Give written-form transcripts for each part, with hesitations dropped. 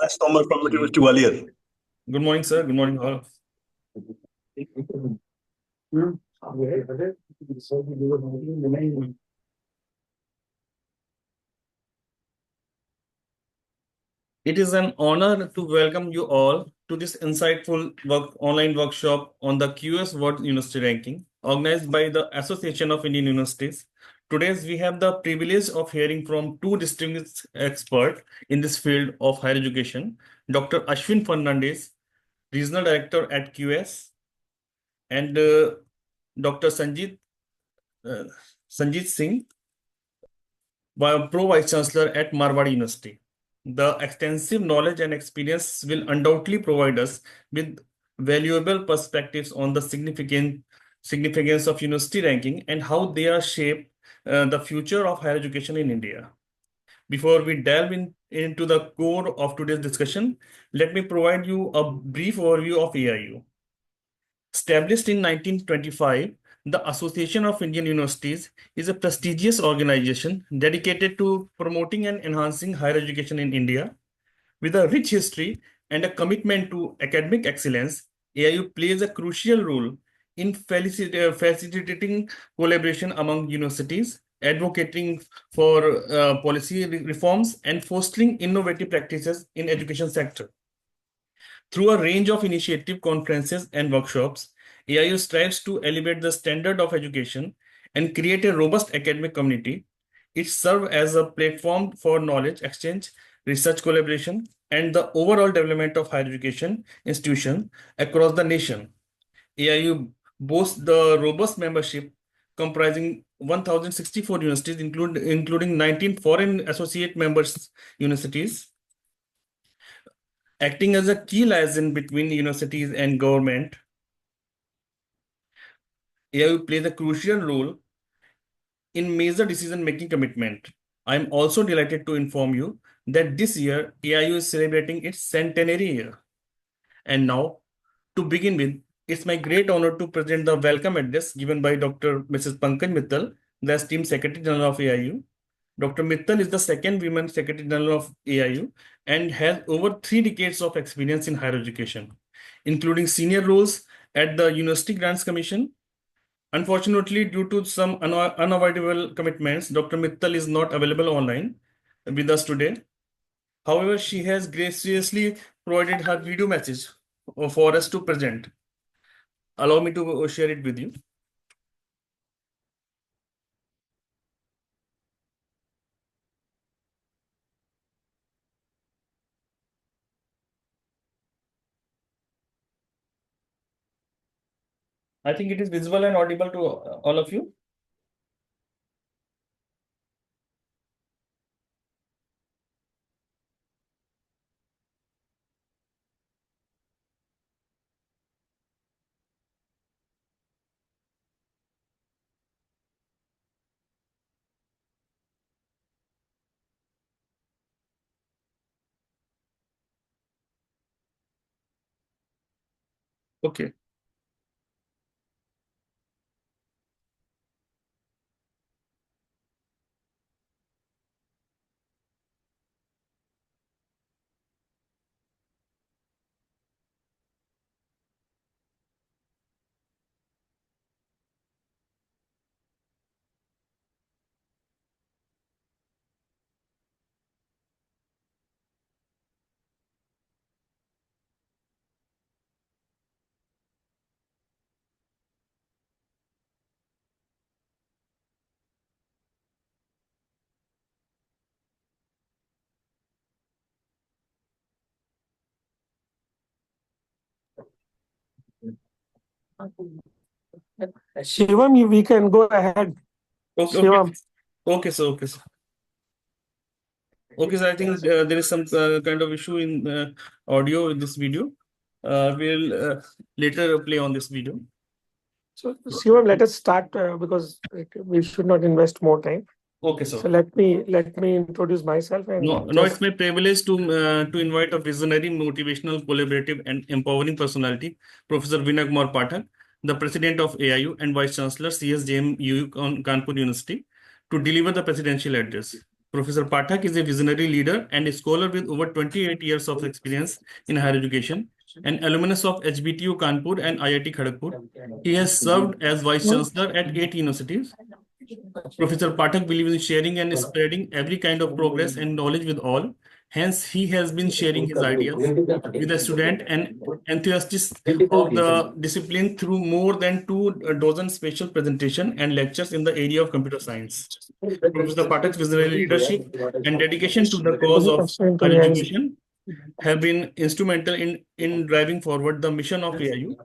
That's Tomar from University Gwalior. Good morning, sir. Good morning, all. It is an honor to welcome you all to this insightful online workshop on the QS World University Ranking, organized by the Association of Indian Universities. Today, we have the privilege of hearing from two distinguished experts in this field of higher education, Dr. Ashwin Fernandez, Regional Director at QS, and Dr. uh, Sanjit Singh, Pro Vice Chancellor at Marwadi University. The extensive knowledge and experience will undoubtedly provide us with valuable perspectives on the significance of university ranking and how they are shape the future of higher education in India. Before we delve into the core of today's discussion, let me provide you a brief overview of AIU. Established in 1925, the Association of Indian Universities is a prestigious organization dedicated to promoting and enhancing higher education in India. With a rich history and a commitment to academic excellence, AIU plays a crucial role in facilitating collaboration among universities, advocating for policy reforms, and fostering innovative practices in education sector. Through a range of initiative conferences and workshops, AIU strives to elevate the standard of education and create a robust academic community. It serves as a platform for knowledge exchange, research collaboration, and the overall development of higher education institutions across the nation. AIU boasts the robust membership comprising 1,064 universities, including 19 foreign associate members universities, acting as a key liaison between universities and government. AIU plays a crucial role in major decision-making commitment. I'm also delighted to inform you that this year AIU is celebrating its centenary year. And now, to begin with, it's my great honor to present the welcome address given by Dr. Mrs. Pankaj Mittal, the esteemed Secretary General of AIU. Dr. Mittal is the second women Secretary General of AIU and has over 3 decades of experience in higher education, including senior roles at the University Grants Commission. Unfortunately, due to some unavoidable commitments, Dr. Mittal is not available online with us today. However, she has graciously provided her video message for us to present. Allow me to share it with you. I think it is visible and audible to all of you. Okay. Shivam, we can go ahead. Okay. Shivam. Okay, sir. Okay, sir. Okay, sir. I think there is some kind of issue in audio in this video. We'll later play on this video. So, Shivam, let us start because we should not invest more time. Okay, sir. So let me introduce myself and No, it's my privilege to invite a visionary, motivational, collaborative, and empowering personality, Professor Vinay Kumar Pathak, the President of AIU and Vice Chancellor CSJMU Kanpur University, to deliver the presidential address. Professor Pathak is a visionary leader and a scholar with over 28 years of experience in higher education, an alumnus of HBTU Kanpur and IIT Kharagpur. He has served as Vice Chancellor at 8 universities. Professor Pathak believes in sharing and spreading every kind of progress and knowledge with all. Hence, he has been sharing his ideas with the student and enthusiasts of the discipline through more than 2 dozen special presentation and lectures in the area of computer science. Professor Pathak's visionary leadership and dedication to the cause of higher education have been instrumental in driving forward the mission of AIU.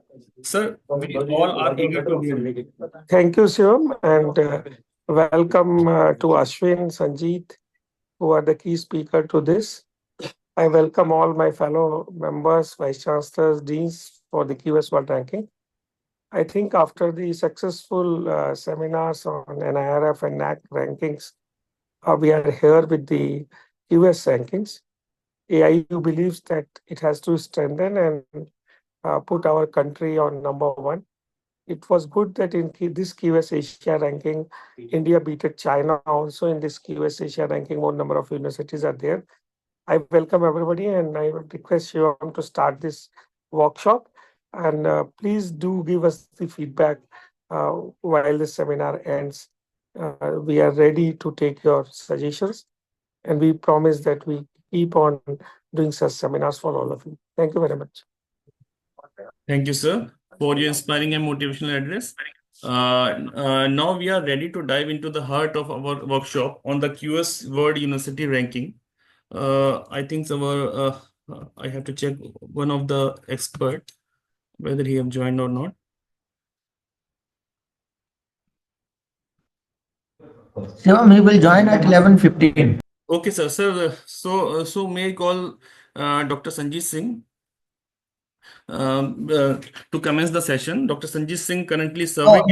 Sir, we all are eager to hear you. Thank you, Shivam, and welcome to Ashwin, Sanjeet, who are the key speaker to this. I welcome all my fellow members, vice chancellors, deans for the QS World Ranking. I think after the successful seminars on NIRF and NAC rankings, we are here with the QS rankings. AIU believes that it has to strengthen and put our country on number one. It was good that in this QS Asia ranking, India beat China also in this QS Asia ranking. More number of universities are there. I welcome everybody and I would request you to start this workshop. And please do give us the feedback while the seminar ends. We are ready to take your suggestions. And we promise that we keep on doing such seminars for all of you. Thank you very much. Thank you, sir, for your inspiring and motivational address. Now we are ready to dive into the heart of our workshop on the QS World University ranking. I think I have to check one of the expert whether he have joined or not. Shivam, he will join at 11:15. Okay, sir. Sir, so may I call Dr. Sanjeet Singh to commence the session. Dr. Sanjeet Singh currently serving.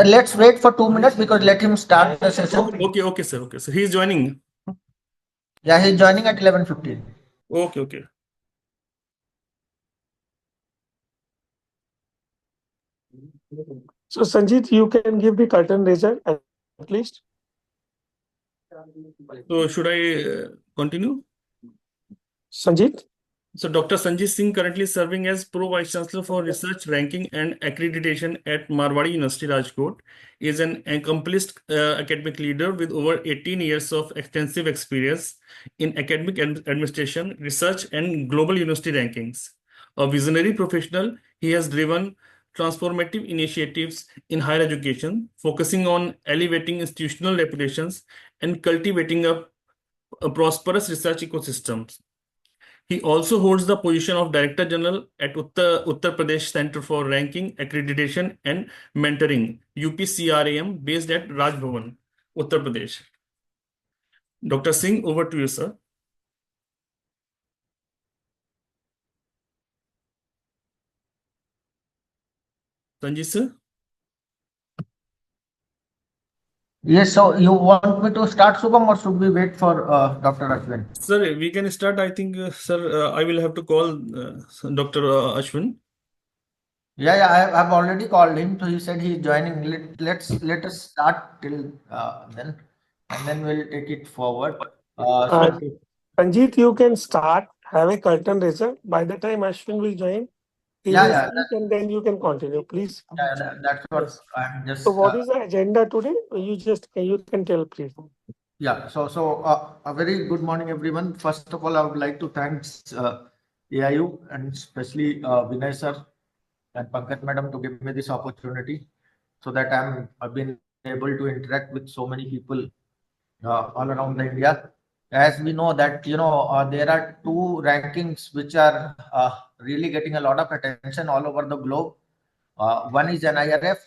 Let's wait for 2 minutes because let him start the session. Okay, sir. Okay, so he's joining. Yeah, he's joining at 11:15. Okay. So Sanjeet, you can give the curtain raiser at least. So should I continue? Sanjeet? So Dr. Sanjeet Singh currently serving as Pro Vice Chancellor for Research Ranking and Accreditation at Marwadi University, Rajkot. He is an accomplished academic leader with over 18 years of extensive experience in academic administration, research, and global university rankings. A visionary professional, he has driven transformative initiatives in higher education, focusing on elevating institutional reputations and cultivating a prosperous research ecosystem. He also holds the position of Director General at Uttar Pradesh Center for Ranking, Accreditation and Mentoring, UPCRAM, based at Raj Bhavan, Uttar Pradesh. Dr. Singh, over to you, sir. Sanjeev, sir? Yes, so you want me to start, Shubham, or should we wait for Dr. Ashwin? Sir, we can start. I think, sir, I will have to call Dr. Ashwin. Yeah, I've already called him, so he said he's joining. Let us start till then, and then we'll take it forward. Sanjeet, you can start. Have a curtain raiser. By the time Ashwin will join, he will speak and then you can continue, please. Yeah, that's what I'm just. So what is the agenda today? You can tell, please. Yeah, so a very good morning, everyone. First of all, I would like to thank AIU and especially Vinay sir and Pankaj madam to give me this opportunity so that I've been able to interact with so many people all around the India. As we know that, there are two rankings which are really getting a lot of attention all over the globe. One is NIRF.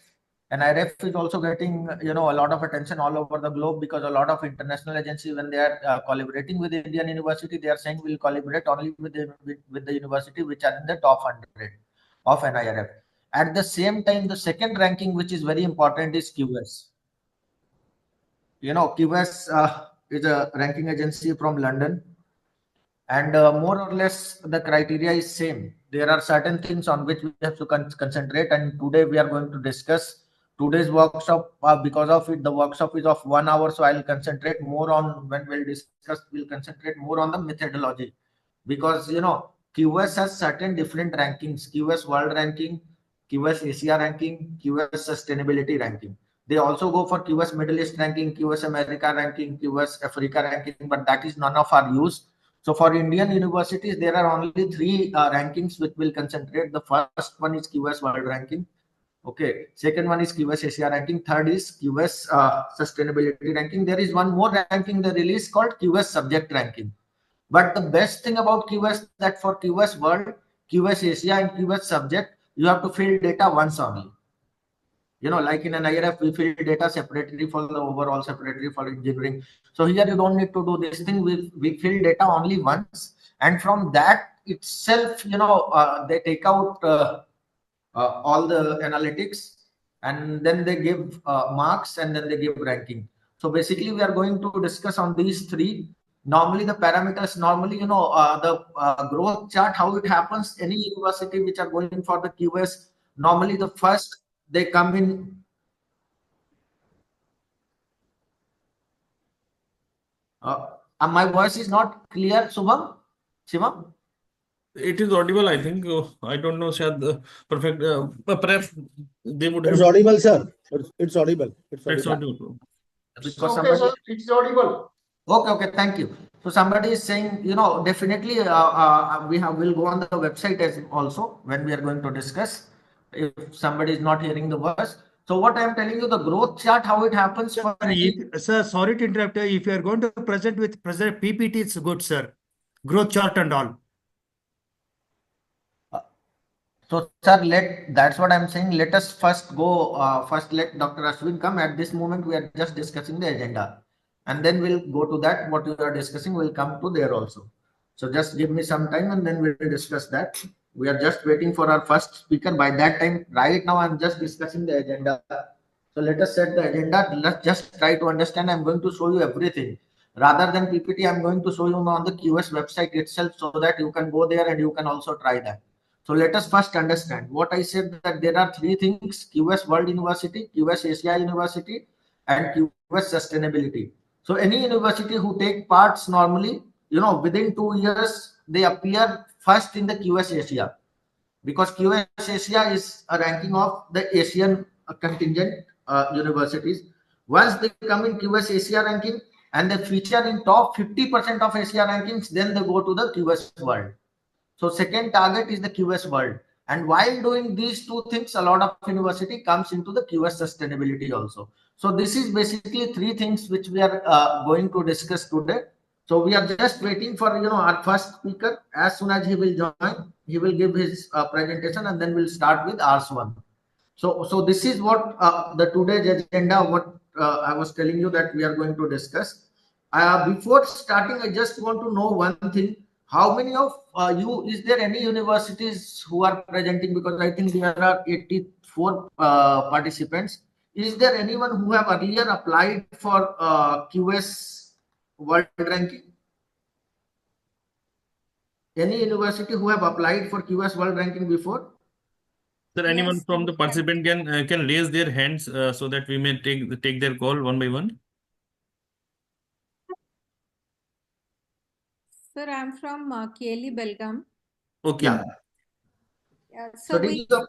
NIRF is also getting, a lot of attention all over the globe because a lot of international agencies, when they are collaborating with Indian university, they are saying we'll collaborate only with the university which are in the top 100 of NIRF. At the same time, the second ranking, which is very important, is QS. QS is a ranking agency from London, and more or less the criteria is same. There are certain things on which we have to concentrate, and today we are going to discuss today's workshop, because of it, the workshop is of 1 hour, so I'll concentrate more on, when we'll concentrate more on the methodology, because QS has certain different rankings: QS World Ranking, QS Asia Ranking, QS Sustainability Ranking. They also go for QS Middle East Ranking, QS America Ranking, QS Africa Ranking, but that is none of our use. So for Indian universities, there are only three rankings which will concentrate. The first one is QS World Ranking. Okay. Second one is QS Asia Ranking. Third is QS Sustainability Ranking. There is one more ranking they release called QS Subject Ranking. But the best thing about QS, that for QS World, QS Asia, and QS Subject, you have to fill data once only. Like in an IRF, we fill data separately for the overall, separately for engineering. So here you don't need to do this thing. We fill data only once, and from that itself, they take out all the analytics, and then they give marks, and then they give ranking. So basically, we are going to discuss on these three. Normally, the parameters, the growth chart, how it happens. Any university which are going for the QS, normally the first they come in. My voice is not clear, Subham? Shivam? It is audible, I think. I don't know, Shad, perfect. Perhaps they would It's have. audible, sir. It's audible. It's It's audible. audible. Because Okay, sir, it's audible. Okay, thank you. So somebody is saying, definitely we'll go on the website as also when we are going to discuss, if somebody is not hearing the voice. So what I am telling you, the growth chart, how it happens for Sir, sorry to interrupt you. If you are going to present with PPT, it's good, sir. Growth chart and all. So, sir, that's what I'm saying. Let us first go, let Dr. Ashwin come. At this moment, we are just discussing the agenda. And then we'll go to that. What you are discussing will come to there also. So just give me some time, and then we'll discuss that. We are just waiting for our first speaker. By that time, right now, I'm just discussing the agenda. So let us set the agenda. Let's just try to understand. I'm going to show you everything. Rather than PPT, I'm going to show you on the QS website itself, so that you can go there and you can also try that. So let us first understand what I said, that there are three things: QS World University, QS Asia University, and QS Sustainability. So any university who take parts normally, within 2 years, they appear first in the QS Asia, because QS Asia is a ranking of the Asian contingent universities. Once they come in QS Asia ranking and they feature in top 50% of Asia rankings, then they go to the QS World. So second target is the QS World. And while doing these two things, a lot of university comes into the QS Sustainability also. So this is basically three things which we are going to discuss today. So we are just waiting for our first speaker. As soon as he will join, he will give his presentation, and then we'll start with ours one. So this is what the today's agenda, what I was telling you that we are going to discuss. Before starting, I just want to know one thing. How many of you, is there any universities who are presenting? Because I think there are 84 participants. Is there anyone who have earlier applied for QS World Ranking? Any university who have applied for QS World Ranking before? Sir, anyone Yes, from the yes. participant can raise their hands so that we may take their call one by one. Sir, I'm from KLE Belgaum. Okay. Yeah. Yeah, So so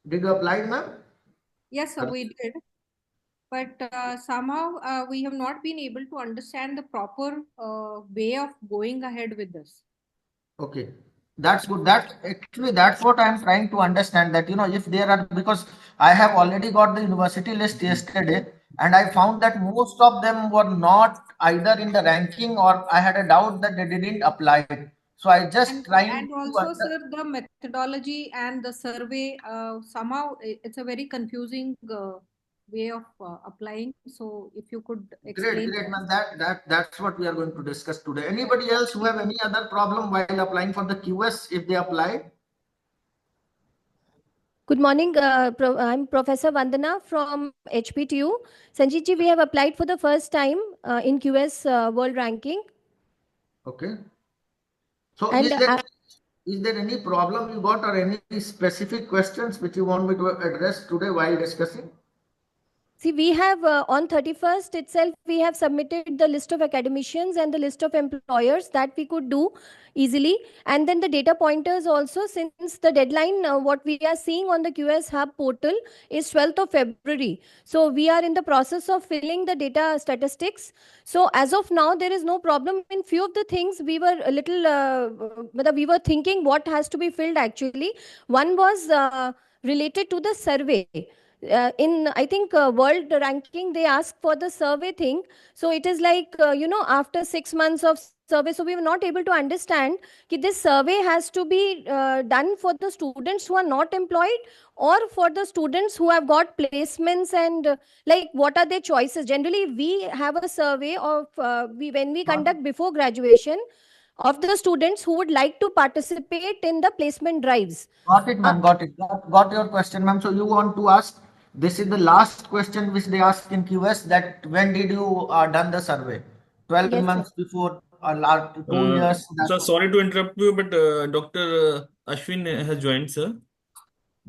did you apply, ma'am? yes, sir, we did. But somehow we have not been able to understand the proper way of going ahead with this. Okay, that's good. That's what I'm trying to understand, that if there are, because I have already got the university list yesterday, and I found that most of them were not either in the ranking, or I had a doubt that they didn't apply. So I just trying And to also, sir, the methodology and the survey, somehow it's a very confusing way of applying. So if you could explain. great, man. That's what we are going to discuss today. Anybody else who have any other problem while applying for the QS if they apply? Good morning. I'm Professor Vandana from HPTU. Sanjeev ji, we have applied for the first time in QS World Ranking. Okay. So And is there any problem you got, or any specific questions which you want me to address today while discussing? See, we have on 31st itself, we have submitted the list of academicians and the list of employers that we could do easily. And then the data pointers also, since the deadline, what we are seeing on the QS Hub portal is 12th of February. So we are in the process of filling the data statistics. So as of now, there is no problem. In few of the things, we were a little, we were thinking what has to be filled actually. One was related to the survey. In I think world ranking, they ask for the survey thing. So it is like after 6 months of survey, so we were not able to understand that this survey has to be done for the students who are not employed or for the students who have got placements, and like what are their choices. Generally we have a survey of when we conduct before graduation of the students who would like to participate in the placement drives. Got it, ma'am. Got it. Got your question, ma'am. So you want to ask, this is the last question which they ask in QS, that when did you done the survey? 12 Yes, sir. months before, last 2 years? Sir, sorry to interrupt you, but Dr. Ashwin has joined, sir.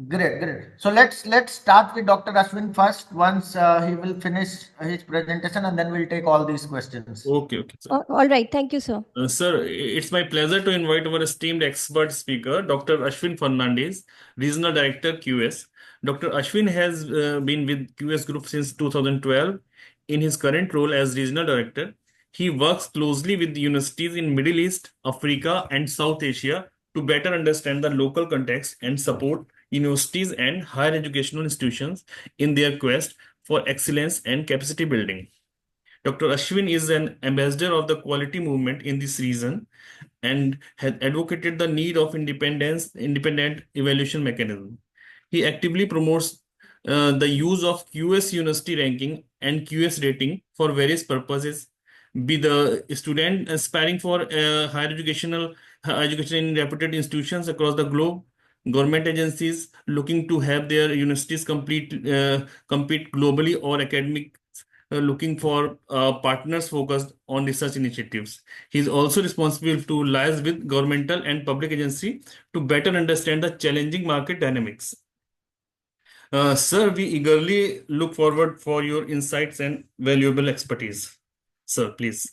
Great, great. So let's start with Dr. Ashwin first. Once he will finish his presentation, and then we'll take all these questions. Okay, sir. All right. Thank you, sir. Sir, it's my pleasure to invite our esteemed expert speaker, Dr. Ashwin Fernandez, Regional Director, QS. Dr. Ashwin has been with QS Group since 2012. In his current role as Regional Director, he works closely with universities in Middle East, Africa, and South Asia to better understand the local context and support universities and higher educational institutions in their quest for excellence and capacity building. Dr. Ashwin is an ambassador of the quality movement in this region and has advocated the need of independent evaluation mechanism. He actively promotes the use of QS university ranking and QS rating for various purposes, be the student aspiring for higher education in reputed institutions across the globe, government agencies looking to have their universities compete globally, or academic looking for partners focused on research initiatives. He is also responsible to liaise with governmental and public agency to better understand the challenging market dynamics. Sir, we eagerly look forward for your insights and valuable expertise. Sir, please.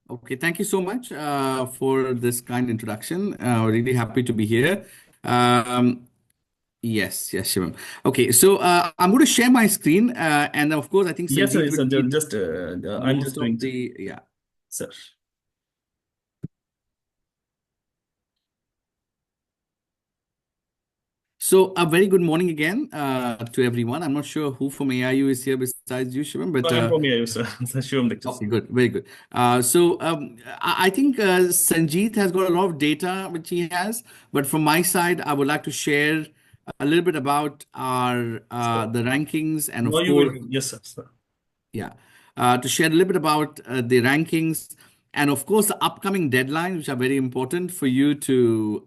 Okay, thank you so much for this kind introduction. Really happy to be here. Yes, Shivam. Okay, so I'm going to share my screen, and of course, I think Yes, sir. Sanjeev will lead Just I'm most just of doing the sir. So a very good morning again to everyone. I'm not sure who from AIU is here besides you, Shivam, but I'm from AIU, sir. Shivam okay, good, very good. I think Sanjeev has got a lot of data which he has, but from my side, I would like to share a little bit about our the rankings, and Now of you will, course, yes, sir. yeah, to share a little bit about the rankings, and of course the upcoming deadlines, which are very important for you to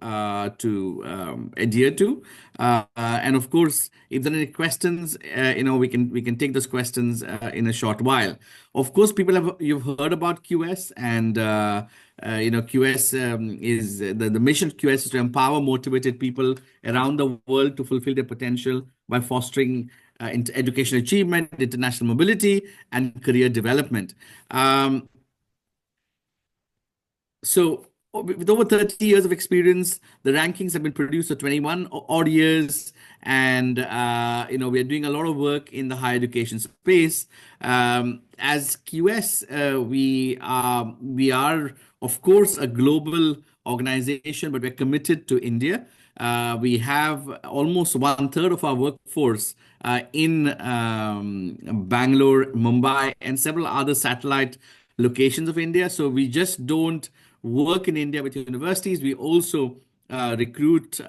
adhere to. And of course, if there are any questions, we can take those questions in a short while. Of course, you've heard about QS, and QS is the mission of QS is to empower motivated people around the world to fulfill their potential by fostering education achievement, international mobility, and career development. So with over 30 years of experience, the rankings have been produced for 21 odd years, and we are doing a lot of work in the higher education space. As QS, we are of course a global organization, but we're committed to India. We have almost 1/3 of our workforce in Bangalore, Mumbai, and several other satellite locations of India. So we just don't work in India with universities. We also recruit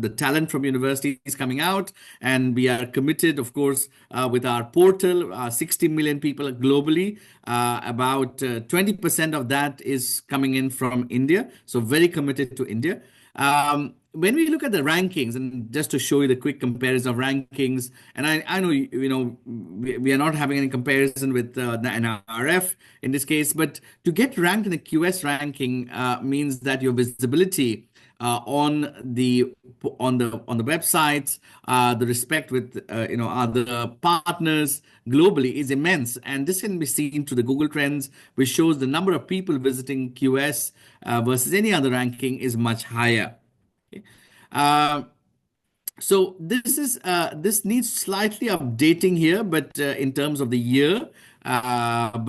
the talent from universities coming out, and we are committed, of course, with our portal. 60 million people globally, about 20% of that is coming in from India. So very committed to India. When we look at the rankings, and just to show you the quick comparison of rankings, and I know we are not having any comparison with the NRF in this case, but to get ranked in the QS ranking means that your visibility on the websites. The respect with other partners globally is immense, and this can be seen to the Google Trends, which shows the number of people visiting QS versus any other ranking is much higher. Okay. So this needs slightly updating here, but in terms of the year, the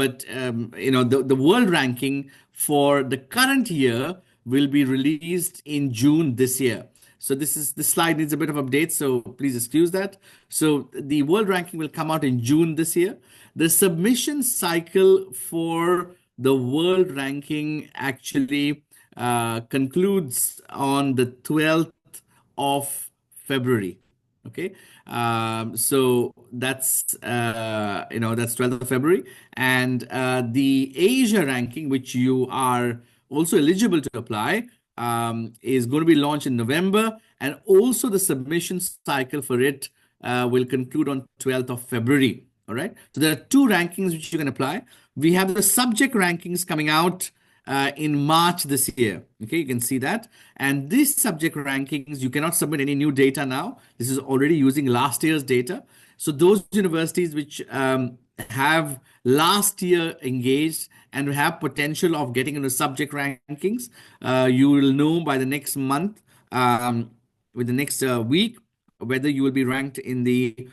world ranking for the current year will be released in June this year. So this slide needs a bit of update, so please excuse that. So the world ranking will come out in June this year. The submission cycle for the world ranking actually concludes on the 12th of February. Okay. So that's 12th of February. And the Asia ranking, which you are also eligible to apply, is going to be launched in November. And also the submission cycle for it will conclude on 12th of February. All right. So there are two rankings which you can apply. We have the subject rankings coming out in March this year. Okay, you can see that. And these subject rankings, you cannot submit any new data now. This is already using last year's data. So those universities which have last year engaged and have potential of getting into subject rankings, you will know by the next month, with the next week, whether you will be ranked in the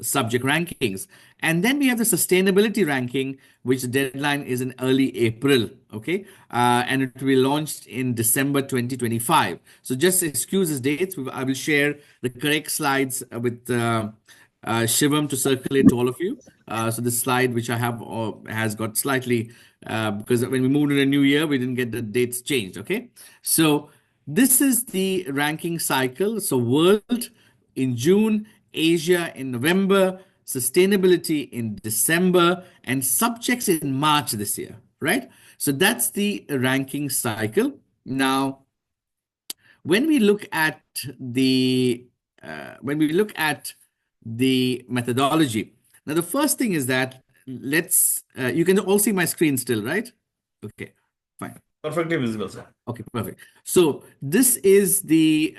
subject rankings. And then we have the sustainability ranking, which the deadline is in early April. Okay. And it will be launched in December 2025. So just excuse these dates. I will share the correct slides with Shivam to circulate to all of you. So this slide, which I have, has got slightly, because when we moved to the new year, we didn't get the dates changed. Okay. So this is the ranking cycle. So world in June, Asia in November, sustainability in December, and subjects in March this year, right? So that's the ranking cycle. Now, when we look at the methodology, now the first thing is that you can all see my screen still, right? Okay, fine. Perfectly visible, sir. Okay, perfect. So this is the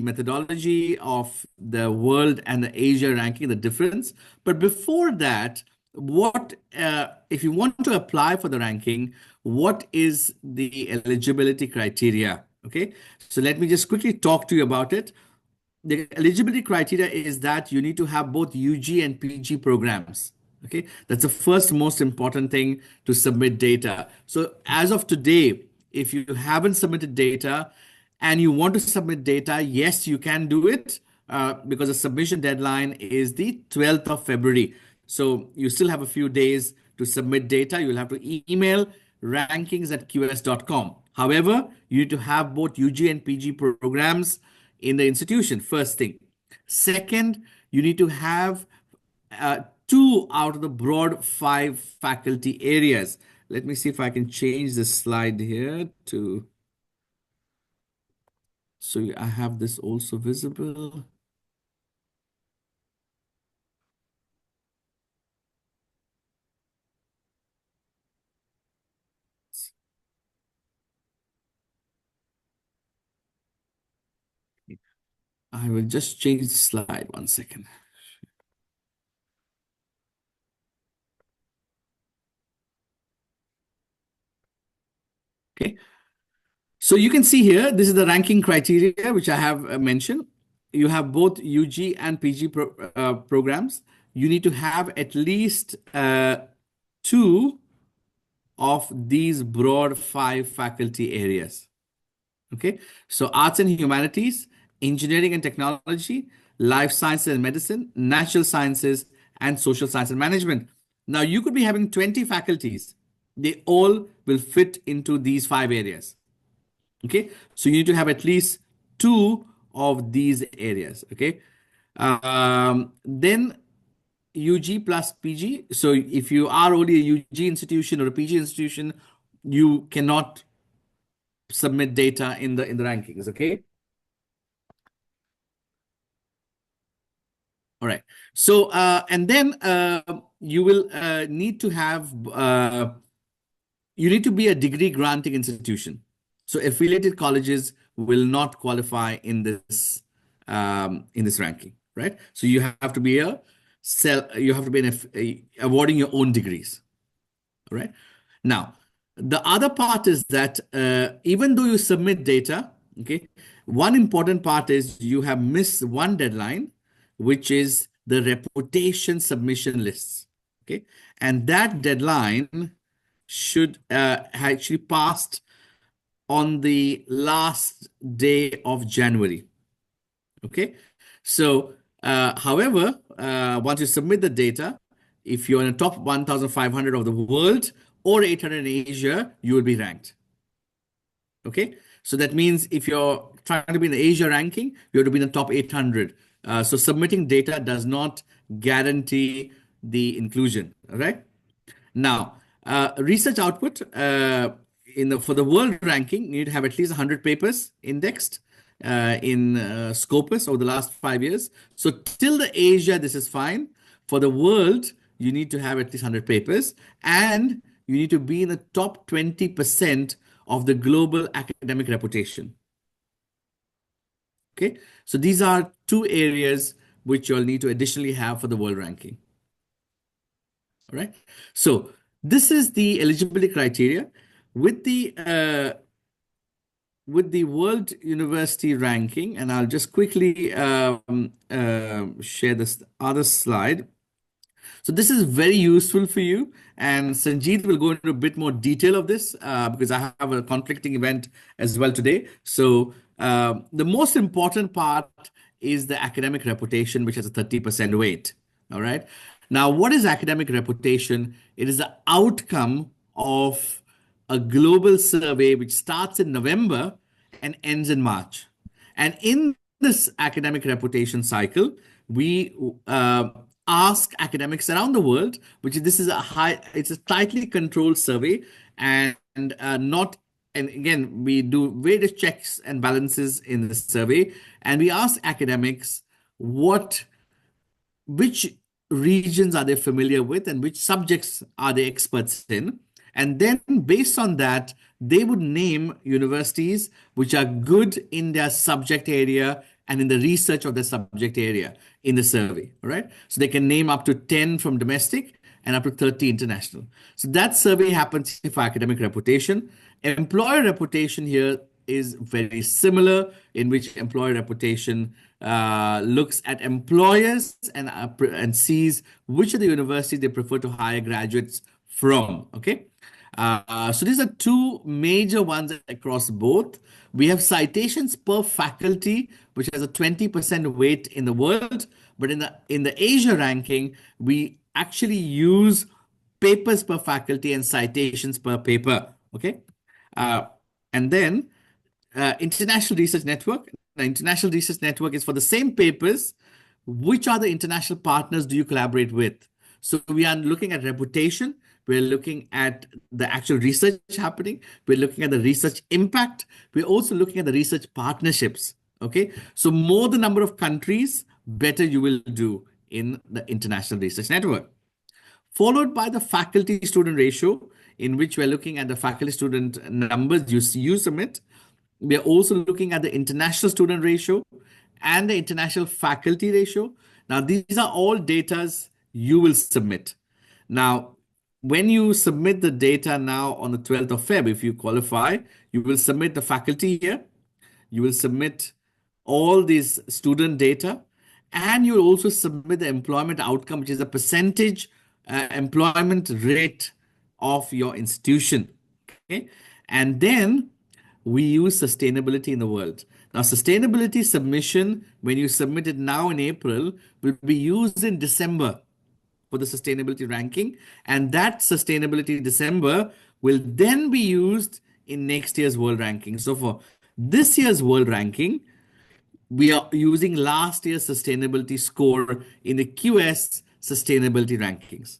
methodology of the world and the Asia ranking, the difference. But before that, if you want to apply for the ranking, what is the eligibility criteria? Okay, so let me just quickly talk to you about it. The eligibility criteria is that you need to have both UG and PG programs. Okay, that's the first most important thing to submit data. So as of today, if you haven't submitted data and you want to submit data, yes, you can do it because the submission deadline is the 12th of February. So you still have a few days to submit data. You'll have to email rankings@qs.com. However, you need to have both UG and PG programs in the institution, first thing. Second, you need to have 2 out of the broad 5 faculty areas. Let me see if I can change the slide here to, so I have this also visible. I will just change the slide 1 second. Okay. So you can see here, this is the ranking criteria, which I have mentioned. You have both UG and PG programs. You need to have at least 2 of these broad 5 faculty areas. Okay. So arts and humanities, engineering and technology, life sciences and medicine, natural sciences, and social science and management. Now you could be having 20 faculties. They all will fit into these 5 areas. Okay, so you need to have at least 2 of these areas. Okay, then UG plus PG. So if you are only a UG institution or a PG institution, you cannot submit data in the rankings. Okay. All right. So and then you will need to have you need to be a degree granting institution. So affiliated colleges will not qualify in this ranking, right? So you have to be awarding your own degrees, all right? Now, the other part is that even though you submit data, okay, one important part is you have missed one deadline, which is the reputation submission lists, okay? And that deadline should actually passed on the last day of January. Okay. So, however, once you submit the data, if you're in the top 1,500 of the world or 800 in Asia, you will be ranked. Okay. So that means if you're trying to be in the Asia ranking, you have to be in the top 800. So submitting data does not guarantee the inclusion. All right. Now, research output for the world ranking, you need to have at least 100 papers indexed in Scopus over the last 5 years. So till the Asia, this is fine. For the world, you need to have at least 100 papers, and you need to be in the top 20% of the global academic reputation. Okay, so these are two areas which you'll need to additionally have for the world ranking. All right. So this is the eligibility criteria with the world university ranking, and I'll just quickly share this other slide. So this is very useful for you, and Sanjeev will go into a bit more detail of this because I have a conflicting event as well today. So the most important part is the academic reputation, which has a 30% weight. All right. Now, what is academic reputation? It is the outcome of a global survey which starts in November and ends in March. And in this academic reputation cycle, we ask academics around the world, it's a tightly controlled survey, and again, we do various checks and balances in the survey, and we ask academics which regions are they familiar with and which subjects are they experts in. And then based on that, they would name universities which are good in their subject area and in the research of the subject area in the survey, all right? So they can name up to 10 from domestic and up to 30 international. So that survey happens for academic reputation. Employer reputation here is very similar, in which employer reputation looks at employers and sees which of the universities they prefer to hire graduates from, okay? So these are two major ones across both. We have citations per faculty, which has a 20% weight in the world, but in the Asia ranking, we actually use papers per faculty and citations per paper. Okay, and then International Research Network. The International Research Network is for the same papers. Which are the international partners do you collaborate with? So we are looking at reputation. We're looking at the actual research happening. We're looking at the research impact. We're also looking at the research partnerships. Okay. So more the number of countries, better you will do in the International Research Network. Followed by the faculty student ratio, in which we're looking at the faculty student numbers you submit. We are also looking at the international student ratio and the international faculty ratio. Now, these are all datas you will submit. Now, when you submit the data now on the 12th of Feb, if you qualify, you will submit the faculty here. You will submit all these student data, and you will also submit the employment outcome, which is a percentage employment rate of your institution. Okay, and then we use sustainability in the world. Now, sustainability submission, when you submit it now in April, will be used in December for the sustainability ranking. And that sustainability December will then be used in next year's world ranking. So for this year's world ranking, we are using last year's sustainability score in the QS sustainability rankings.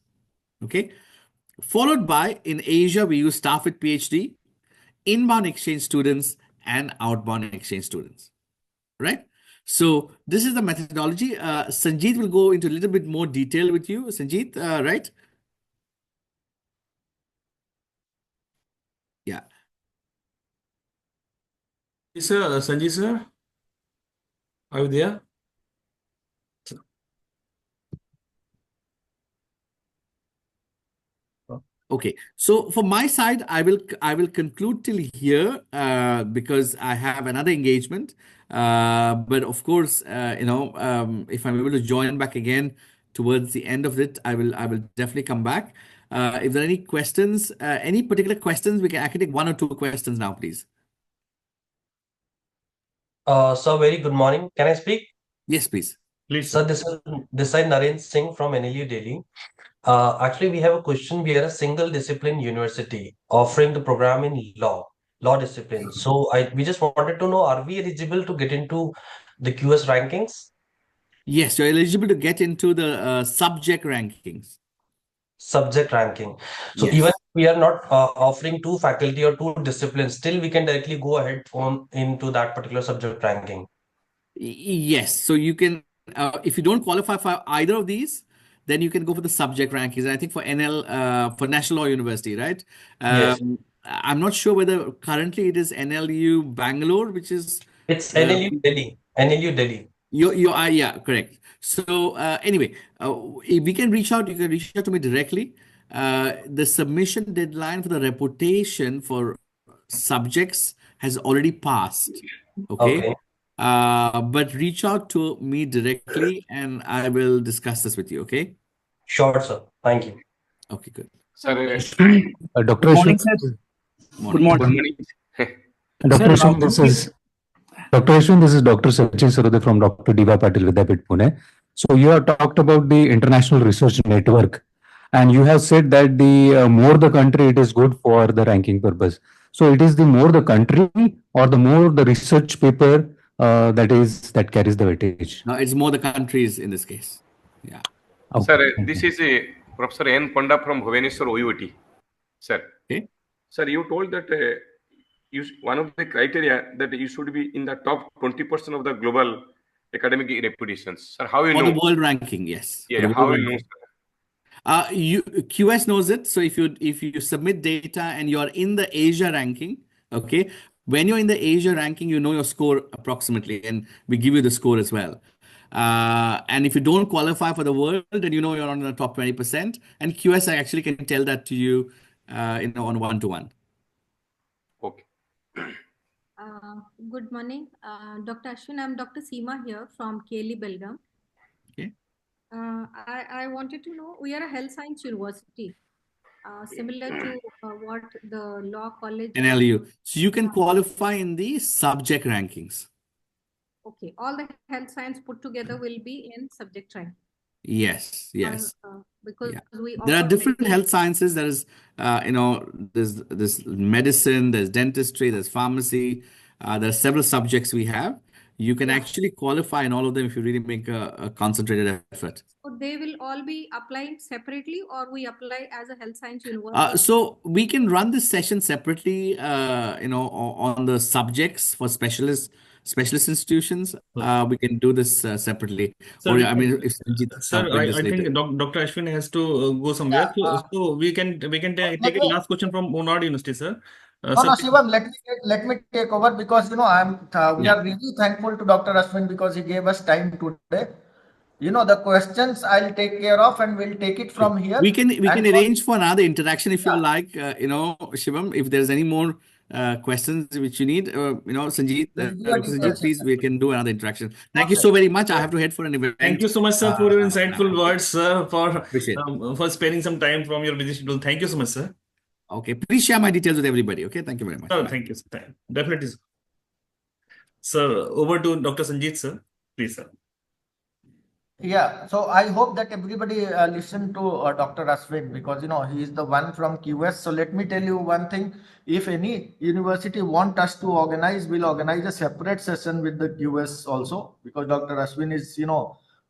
Okay. Followed by in Asia, we use staff with PhD, inbound exchange students, and outbound exchange students, right? So this is the methodology. Sanjeev will go into a little bit more detail with you. Sanjeev, right? Yeah. Sir, Sanjay sir, are you there? Okay, so for my side, I will conclude till here because I have another engagement. But of course, if I'm able to join back again towards the end of it, I will definitely come back. If there are any questions, any particular questions, I can take one or two questions now, please. Sir, very good morning. Can I speak? Yes, please. Please, Sir, sir. this is Naren Singh from NLU Delhi. Actually, we have a question. We are a single discipline university offering the program in law discipline. So we just wanted to know, are we eligible to get into the QS rankings? Yes, you're eligible to get into the subject rankings. Subject ranking. So Yes. even if we are not offering two faculty or two disciplines, still we can directly go ahead on into that particular subject ranking. Yes, so you can, if you don't qualify for either of these, then you can go for the subject rankings. And I think for for National Law University, right? Yes. I'm not sure whether currently it is NLU Bangalore, which is It's NLU Delhi. NLU Delhi. yeah, correct. So anyway, if we can reach out, you can reach out to me directly. The submission deadline for the reputation for subjects has already passed. Okay. Okay. But reach out to me directly and I will discuss this with you. Okay. Sure, sir. Thank you. Okay, good. Sir, Dr. good morning, Ashwin, sir. Good Morning. morning. Dr. Sir, Ashwin, this is Dr. Ashwin, this is Dr. Sachin Sarude from Dr. Diva Patil Vidyapit, Pune. So you have talked about the international research network, and you have said that the more the country, it is good for the ranking purpose. So it is the more the country or the more the research paper that carries the weightage. No, it's more the countries in this case. Yeah. Okay, sir, thank this you. is Professor N. Panda from Bhubaneswar OUT. Sir, Okay. sir, you told that one of the criteria that you should be in the top 20% of the global academic reputations. Sir, how you For the know? world ranking, yes. For Yeah, the world how you know, ranking. sir? QS knows it. So if you submit data and you're in the Asia ranking, okay, when you're in the Asia ranking, you know your score approximately, and we give you the score as well. And if you don't qualify for the world, then you know you're on the top 20%. And QS actually can tell that to you, on one-to-one. Okay. Good morning, Dr. Ashwin. I'm Dr. Seema here from KLE Belgaum. Okay. I wanted to know, we are a health science university, similar to what the law college. NLU. So you can qualify in the subject rankings. Okay, all the health science put together will be in subject rank. Yes, yes. Because Yeah. we There are offer different medical. health sciences. There is, there's medicine, there's dentistry, there's pharmacy. There are several subjects we have. You can Yeah. actually qualify in all of them if you really make a concentrated effort. So they will all be applying separately, or we apply as a health science university? So we can run this session separately, on the subjects for specialist institutions. We can do this separately. Sir, Or we I mean, can- if Sanjeet Sir, bring this I later. think Dr. Ashwin has to go somewhere. Yeah, So we can take a last question from Monad University, sir. No, Sir, Shivam, let me take over because we Yeah. are really thankful to Dr. Ashwin because he gave us time today. The questions I'll take care of and we'll take it from here. We can And arrange for another interaction if you Yeah. like, Shivam, if there's any more questions which you need, Sanjeet, We'll do a Dr. detailed Sanjeet, please, session. we can do another interaction. Thank you Okay. so very much. I have to head for an event. thank you so much, sir, for your insightful words, sir, Appreciate it. for sparing some time from your busy schedule. Thank you so much, sir. Okay, please share my details with everybody. Okay, thank you very much. Sir, Bye. thank you, sir. Definitely, sir. Sir, over to Dr. Sanjeet, sir. Please, sir. Yeah, so I hope that everybody listen to Dr. Ashwin because he is the one from QS. So let me tell you one thing: if any university want us to organize, we'll organize a separate session with the QS also because Dr. Ashwin is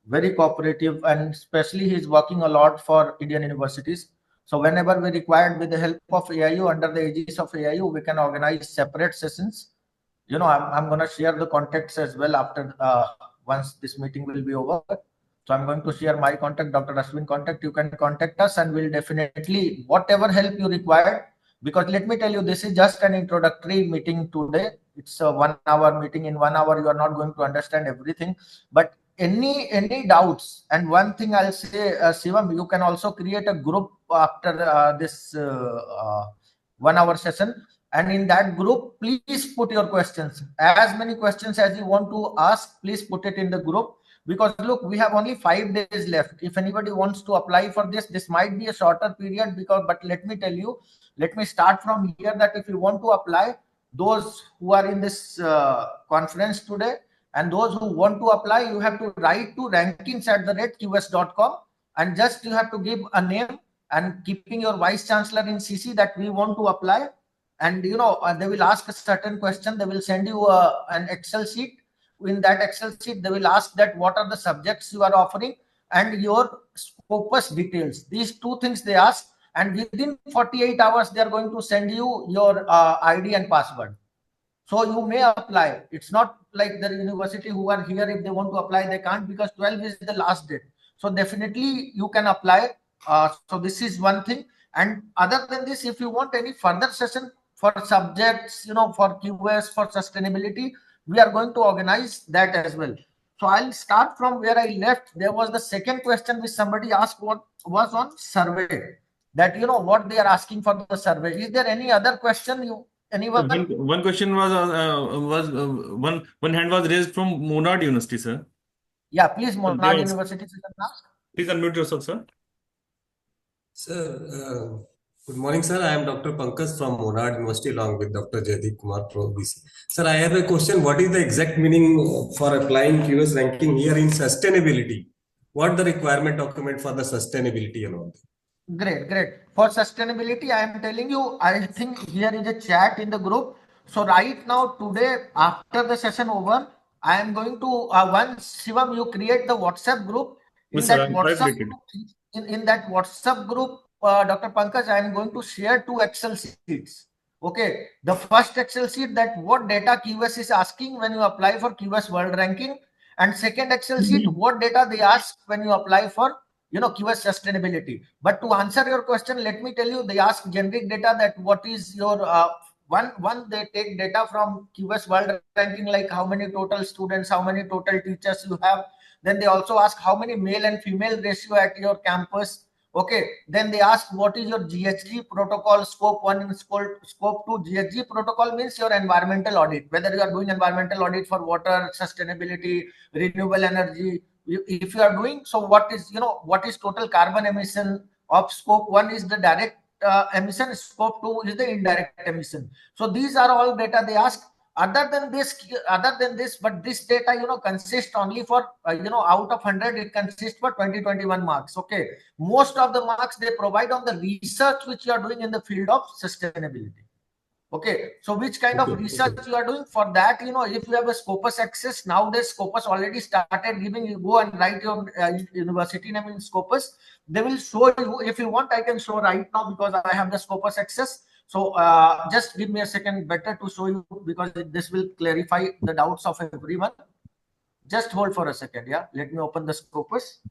very cooperative and especially he's working a lot for Indian universities. So whenever we required with the help of AIU under the aegis of AIU, we can organize separate sessions. I'm going to share the contacts as well after once this meeting will be over. So I'm going to share my contact, Dr. Ashwin contact. You can contact us and we'll definitely, whatever help you require, because let me tell you, this is just an introductory meeting today. It's a 1 hour meeting. In 1 hour, you are not going to understand everything. But any doubts, and one thing I'll say, Shivam, you can also create a group after this 1 hour session, and in that group, please put your questions. As many questions as you want to ask, please put it in the group, because look, we have only 5 days left. If anybody wants to apply for this might be a shorter period, because, but let me tell you, let me start from here, that if you want to apply, those who are in this conference today, and those who want to apply, you have to write to rankings@qs.com, and just you have to give a name and keeping your vice chancellor in CC that we want to apply. And you know, they will ask a certain question. They will send you an Excel sheet. In that Excel sheet, they will ask that what are the subjects you are offering and your scopus details. These two things they ask, and within 48 hours, they are going to send you your ID and password. So you may apply. It's not like the university who are here, if they want to apply, they can't, because 12 is the last date. So definitely you can apply. So this is one thing. And other than this, if you want any further session for subjects, you know, for QS, for sustainability, we are going to organize that as well. So I'll start from where I left. There was the second question which somebody asked, what was on survey, that, you know, what they are asking for the survey. Is there any other question you, anyone? One question was one hand was raised from Monad University, sir. Yeah, please, Monad Yes. University. Please unmute yourself, sir. Sir, good morning, sir. I am Dr. Pankaj from Monad University along with Dr. Jaideep Kumar Pro BC. Sir, I have a question. What is the exact meaning for applying QS ranking here in sustainability? What the requirement document for the sustainability and all? Great, great. For sustainability, I am telling you, I think here is a chat in the group. So right now, today, after the session over, I am going to, once Shivam, you create the WhatsApp group. In Yes, that sir, WhatsApp group, in that WhatsApp group, Dr. Pankaj, I am going to share 2 Excel sheets. Okay. The first Excel sheet, that what data QS is asking when you apply for QS World Ranking. And second Excel sheet, what data they ask when you apply for, you know, QS sustainability. But to answer your question, let me tell you, they ask generic data, that what is your one they take data from QS World Ranking, like how many total students, how many total teachers you have. Then they also ask how many male and female ratio at your campus. Okay. Then they ask what is your GHG protocol, scope 1 and scope 2. GHG protocol means your environmental audit, whether you are doing environmental audit for water, sustainability, renewable energy. If you are doing, so what is, you know, what is total carbon emission of scope 1 is the direct emission, scope 2 is the indirect emission. So these are all data they ask. Other than this, but this data, you know, consists only for, you know, out of 100, it consists for 2021 marks. Okay. Most of the marks they provide on the research which you are doing in the field of sustainability. Okay, so which kind of research you are doing for that? You know, if you have a Scopus access, nowadays Scopus already started giving, you go and write your university name in Scopus. They will show you. If you want, I can show right now because I have the Scopus access. So just give me a second, better to show you, because this will clarify the doubts of everyone. Just hold for a second. Yeah, let me open the Scopus.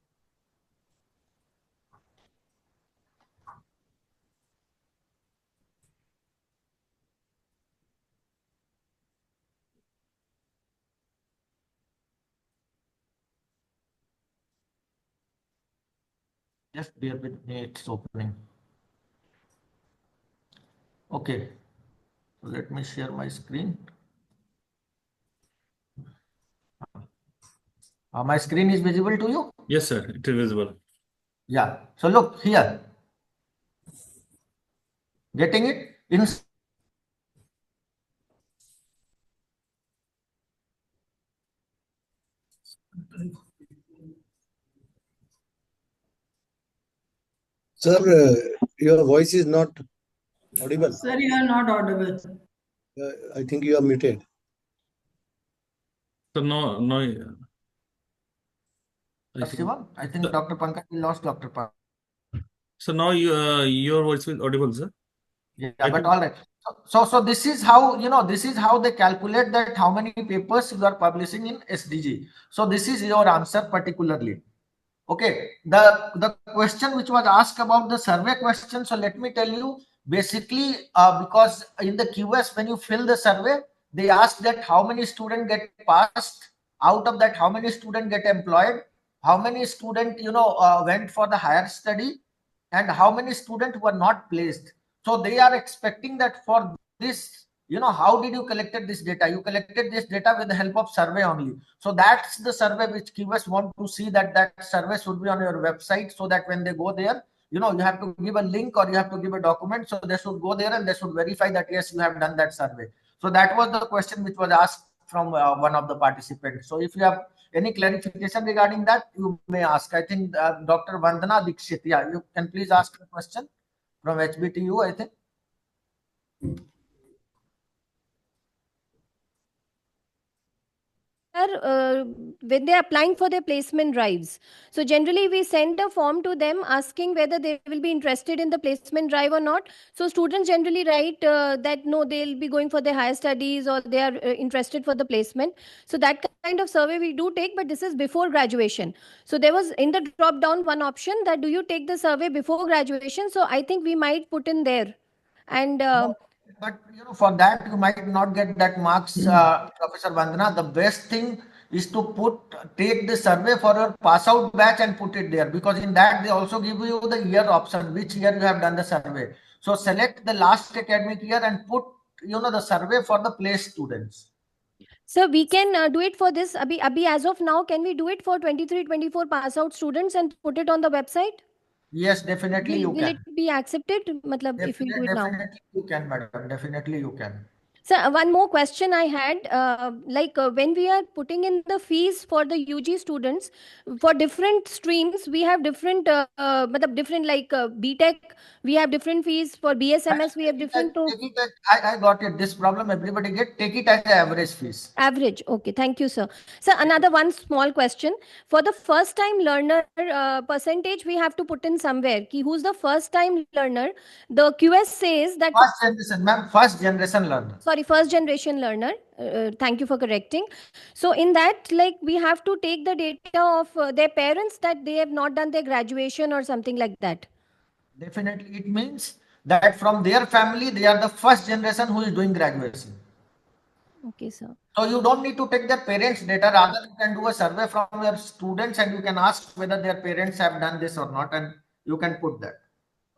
Just bear with me, it's opening. Okay, so let me share my screen. My screen is visible to you? Yes, sir, it is visible. Yeah, so look here. Getting it? In Sir, your voice is not audible. Sir, you are not audible. I think you are muted. So no. I think Dr. Pankaj, we lost Dr. Pankaj. So now your voice is audible, sir. Yeah, but all right. So this is how, you know, this is how they calculate that how many papers you are publishing in SDG. So this is your answer particularly. Okay, the question which was asked about the survey question. So let me tell you, basically, because in the QS, when you fill the survey, They ask that how many students get passed, out of that how many students get employed, how many students went for the higher study, and how many students were not placed. So they are expecting that for this, how did you collected this data? You collected this data with the help of survey only. So that's the survey which QS want to see, that survey should be on your website, so that when they go there, you have to give a link or you have to give a document. So they should go there and they should verify that yes, you have done that survey. So that was the question which was asked from one of the participants. So if you have any clarification regarding that, you may ask. I think Dr. Vandana Dikshit, yeah, you can please ask the question from HBTU, I think. When they're applying for their placement drives. So generally we send a form to them asking whether they will be interested in the placement drive or not. So students generally write that no, they'll be going for their higher studies or they are interested for the placement. So that kind of survey we do take, but this is before graduation. So there was in the drop down one option that do you take the survey before graduation? So I think we might put in there. And but for that you might not get that marks, Professor Vandana. The best thing is to take the survey for your pass out batch and put it there, because in that they also give you the year option, which year you have done the survey. So select the last academic year and put the survey for the placed students. so we can do it for this abhi as of now. Can we do it for 23-24 pass out students and put it on the website? Yes, definitely you Will can. it be accepted? Matlab, if we do it now. Definitely you can, madam. Definitely you can. So one more question I had, when we are putting in the fees for the UG students for different streams, we have different, different like BTech, we have different fees for BSMS, we have different to Take it as, I got it. This problem everybody get. Take it as the average fees. average. Okay, thank you, sir. So another one small question for the first time learner percentage, we have to put in somewhere. Ki who's the first time learner? The QS says that First generation, ma'am. First generation learner. sorry, first generation learner. Thank you for correcting. So in that, like we have to take the data of their parents that they have not done their graduation or something like that. Definitely, it means that from their family they are the first generation who is doing graduation. Okay, sir. So you don't need to take their parents' data. Rather, you can do a survey from your students and you can ask whether their parents have done this or not, and you can put that.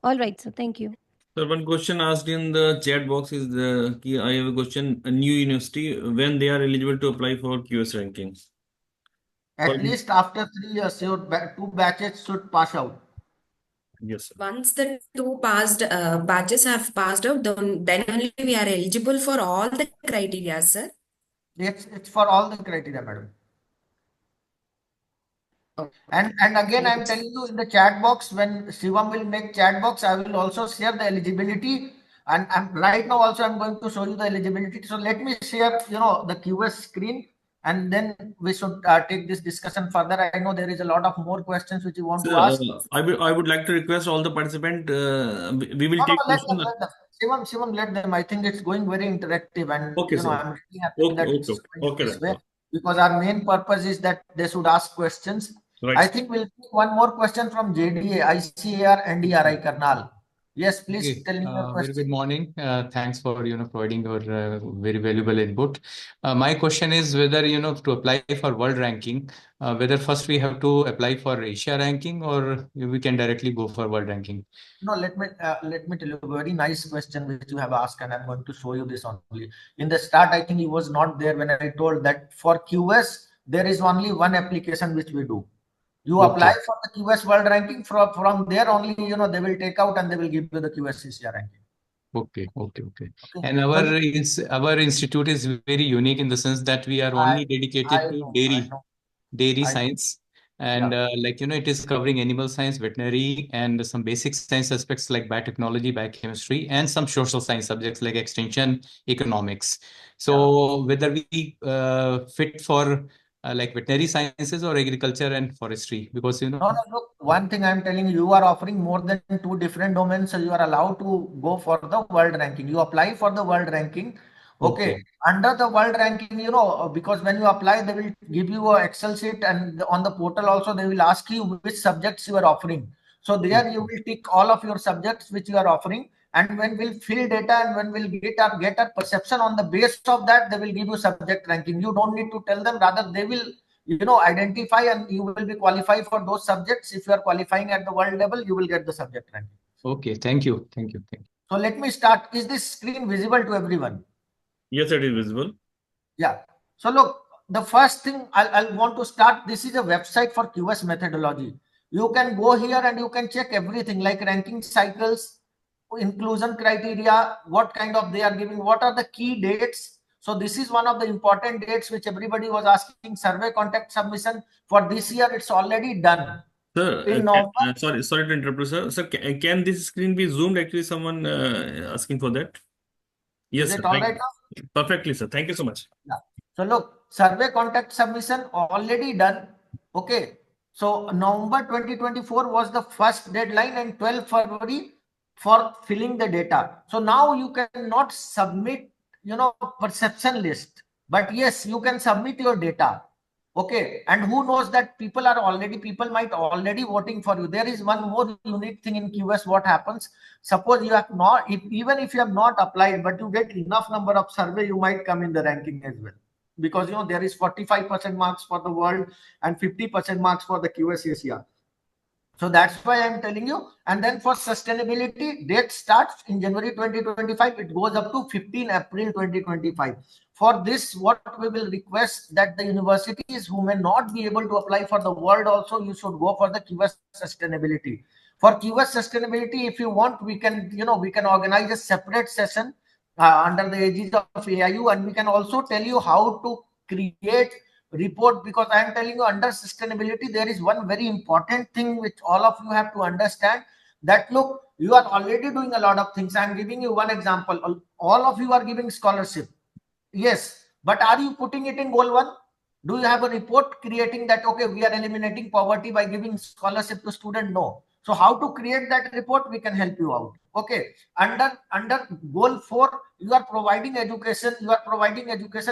All right, sir. Thank you. So one question asked in the chat box is I have a question. A new university when they are eligible to apply for QS ranking. At least after 3 years, your two batches should pass out. Yes, sir. Once the two passed batches have passed out, then only we are eligible for all the criteria, sir. It's for all the criteria, madam. Oh. And again, I'm telling you in the chat box, when Shivam will make chat box, I will also share the eligibility. And right now also I'm going to show you the eligibility. So let me share, the QS screen, and then we should take this discussion further. I know there is a lot of more questions which you want to ask. I would like to request all the participants. We will take questions. Let them. Shivam, let them. I think it's going very interactive, and Okay, sir. I'm really happy that it's going this way, sir. because our main purpose is that they should ask questions. Right. I think we'll take one more question from JDA, ICAR, NDRI, Karnal. Yes, please tell me your question. Very good morning. Thanks for providing your very valuable input. My question is whether to apply for world ranking, whether first we have to apply for Asia ranking or we can directly go for world ranking. No, let me tell you a very nice question which you have asked, and I'm going to show you this only. In the start, I think he was not there when I told that for QS there is only one application which we do. You apply for the QS world ranking, from there only, they will take out and they will give you the QS CCR ranking. Okay. And our institute is very unique in the sense that we are only dedicated to dairy science. And it is covering animal science, veterinary, and some basic science aspects like biotechnology, biochemistry, and some social science subjects like extension, economics. So whether we fit for like veterinary sciences or agriculture and forestry, because No, look, one thing I'm telling you, you are offering more than two different domains, so you are allowed to go for the world ranking. You apply for the world ranking. Okay. Under the world ranking, because when you apply, they will give you an Excel sheet, and on the portal also they will ask you which subjects you are offering. So there you will tick all of your subjects which you are offering, and when we'll fill data and when we'll get a perception on the base of that, they will give you subject ranking. You don't need to tell them, rather they will identify, and you will be qualified for those subjects. If you are qualifying at the world level, you will get the subject ranking. Okay, thank you. Thank you. Thank you. So let me start. Is this screen visible to everyone? Yes, it is visible. Yeah. So look, the first thing I'll want to start, this is a website for QS methodology. You can go here and you can check everything like ranking cycles, inclusion criteria, what kind of they are giving, what are the key dates. So this is one of the important dates which everybody was asking. Survey contact submission for this year, it's already done. Sir, In November, sorry to interrupt you, sir. Sir, can this screen be zoomed? Actually, someone asking for that. Yes, is sir. it all right now? Perfectly, sir. Thank you so much. Yeah. So look, survey contact submission already done. Okay. So November 2024 was the first deadline and 12 February for filling the data. So now you cannot submit, perception list, but yes, you can submit your data. Okay. And who knows that people might already voting for you. There is one more unique thing in QS. What happens? Suppose you have not, even if you have not applied, but you get enough number of survey, you might come in the ranking as well. Because there is 45% marks for the world and 50% marks for the QS Asia. So that's why I'm telling you. And then for sustainability, date starts in January 2025. It goes up to 15 April 2025. For this, what we will request that the universities who may not be able to apply for the world also, you should go for the QS sustainability. For QS sustainability, if you want, we can organize a separate session under the aegis of AIU, and we can also tell you how to create report, because I am telling you, under sustainability there is one very important thing which all of you have to understand, that look, you are already doing a lot of things. I am giving you one example. All of you are giving scholarship, yes, but are you putting it in goal 1? Do you have a report creating that, okay, we are eliminating poverty by giving scholarship to student? No. So how to create that report, we can help you out. Okay, under goal 4, you are providing education.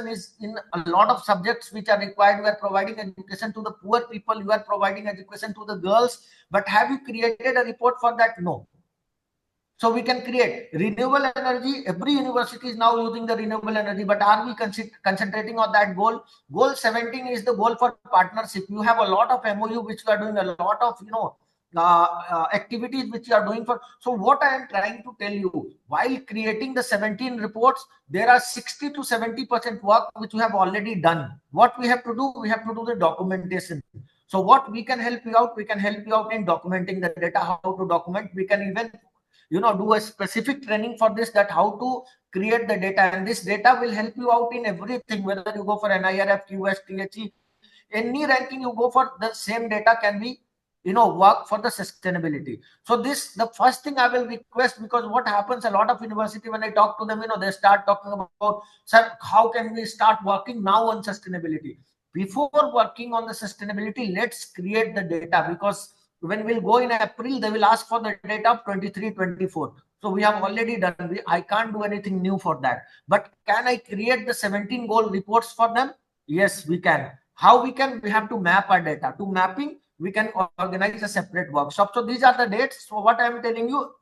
Is in a lot of subjects which are required. You are providing education to the poor people, you are providing education to the girls, but have you created a report for that? No. So we can create renewable energy. Every university is now using the renewable energy, but are we concentrating on that goal? Goal 17 is the goal for partnership. You have a lot of MOU which you are doing, a lot of activities which you are doing for. So what I am trying to tell you, while creating the 17 reports, there are 60 to 70% work which we have already done. What we have to do? We have to do the documentation. So what we can help you out? We can help you out in documenting the data, how to document. We can even do a specific training for this, that how to create the data, and this data will help you out in everything, whether you go for NIRF, QS, THE, any ranking you go for, the same data can be work for the sustainability. So this, the first thing I will request, because what happens, a lot of university, when I talk to them, they start talking about, sir, how can we start working now on sustainability? Before working on the sustainability, let's create the data, because when we'll go in April, they will ask for the data of 23-24. So we have already done. I can't do anything new for that. But can I create the 17 goal reports for them? Yes, we can. How we can? We have to map our data. To mapping, we can organize a separate workshop. So these are the dates. So what I am telling you,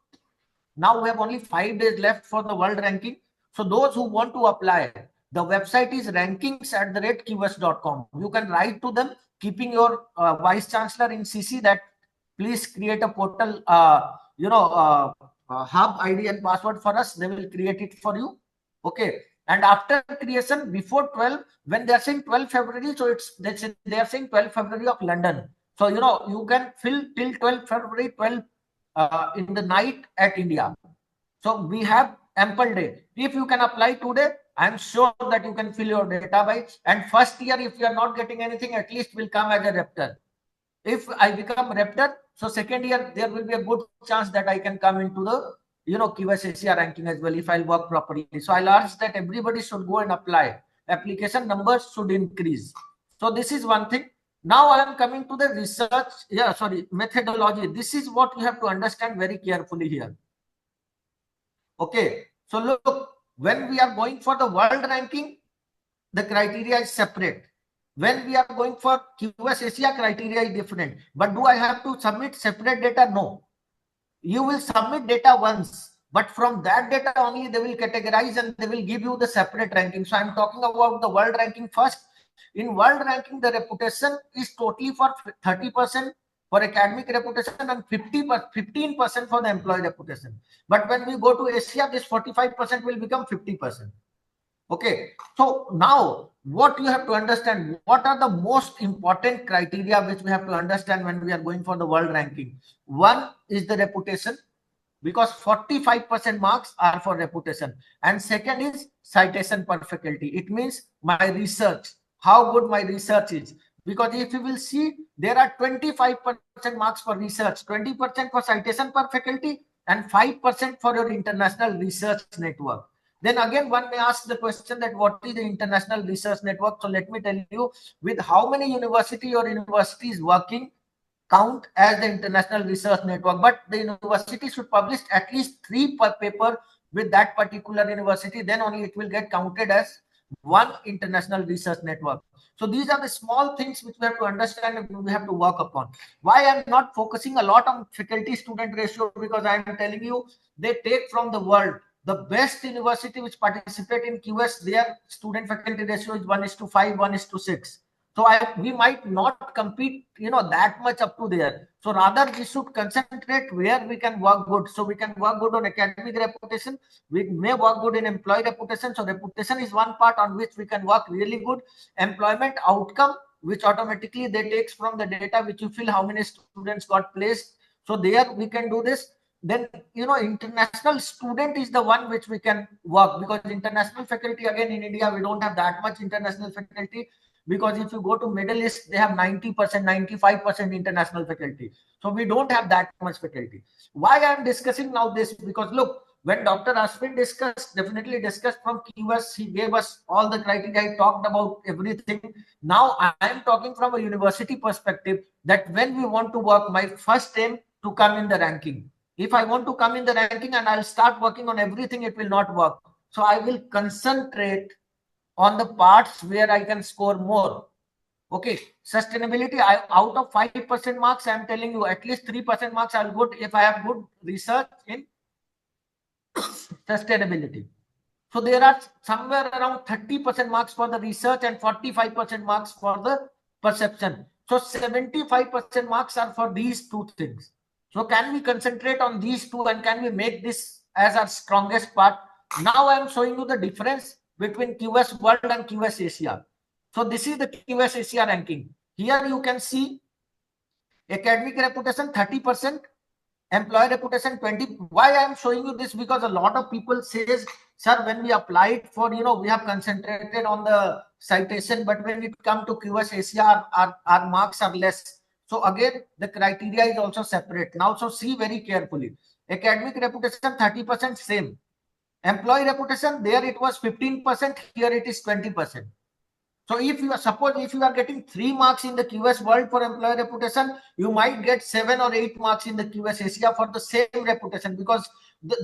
now we have only 5 days left for the world ranking. So those who want to apply, the website is rankings@qs.com. You can write to them, keeping your vice chancellor in CC, that please create a portal, hub ID and password for us. They will create it for you. Okay. And after creation, before 12, when they are saying 12 February, so they are saying 12 February of London. So, you can fill till 12 February, 12 in the night at India. So we have ample day. If you can apply today, I'm sure that you can fill your database. And first year, if you are not getting anything, at least will come as a raptor. If I become raptor, so second year there will be a good chance that I can come into the QS Asia ranking as well, if I'll work properly. So I'll urge that everybody should go and apply. Application numbers should increase. So this is one thing. Now I am coming to the research, methodology. This is what you have to understand very carefully here. Okay, so look, when we are going for the world ranking, the criteria is separate. When we are going for QS Asia, criteria is different. But do I have to submit separate data? No. You will submit data once, But from that data only they will categorize and they will give you the separate ranking. So I'm talking about the world ranking first. In world ranking, the reputation is totally for 30% for academic reputation and 15% for the employee reputation. But when we go to Asia, this 45% will become 50%. Okay, so now what you have to understand, what are the most important criteria which we have to understand when we are going for the world ranking? One is the reputation, because 45% marks are for reputation, and second is citation per faculty. It means my research, how good my research is, because if you will see, there are 25% marks for research, 20% for citation per faculty, and 5% for your international research network. Then again, one may ask the question that what is the international research network? So let me tell you, with how many university or universities working count as the international research network, but the university should publish at least 3 per paper with that particular university, then only it will get counted as one international research network. So these are the small things which we have to understand and we have to work upon. Why I'm not focusing a lot on faculty student ratio, because I'm telling you, they take from the world. The best university which participate in QS, their student faculty ratio is 1:5, 1:6. So we might not compete, that much up to there. So rather we should concentrate where we can work good. So we can work good on academic reputation. We may work good in employee reputation. So reputation is one part on which we can work really good. Employment outcome, which automatically they takes from the data which you fill how many students got placed. So there we can do this. Then, international student is the one which we can work, because international faculty, again, in India, we don't have that much international faculty. Because if you go to Middle East, they have 90%, 95% international faculty. So we don't have that much faculty. Why I am discussing now this? Because look, when Dr. Ashwin definitely discussed from QS, he gave us all the criteria, he talked about everything. Now I am talking from a university perspective, that when we want to work, my first aim to come in the ranking. If I want to come in the ranking and I'll start working on everything, it will not work. So I will concentrate on the parts where I can score more. Okay, sustainability, out of 5% marks, I'm telling you, at least 3% marks I'll get if I have good research in sustainability. So there are somewhere around 30% marks for the research and 45% marks for the perception. So 75% marks are for these two things. So can we concentrate on these two and can we make this as our strongest part? Now I am showing you the difference between QS World and QS Asia. So this is the QS Asia ranking. Here you can see academic reputation 30%, employee reputation 20. Why I am showing you this? Because a lot of people says, sir, when we applied for, we have concentrated on the citation, but when it come to QS Asia, our marks are less. So again, the criteria is also separate. Now, so see very carefully. Academic reputation 30% same. Employee reputation, there it was 15%, here it is 20%. So if you are, suppose if you are getting 3 marks in the QS World for employee reputation, you might get 7 or 8 marks in the QS Asia for the same reputation, because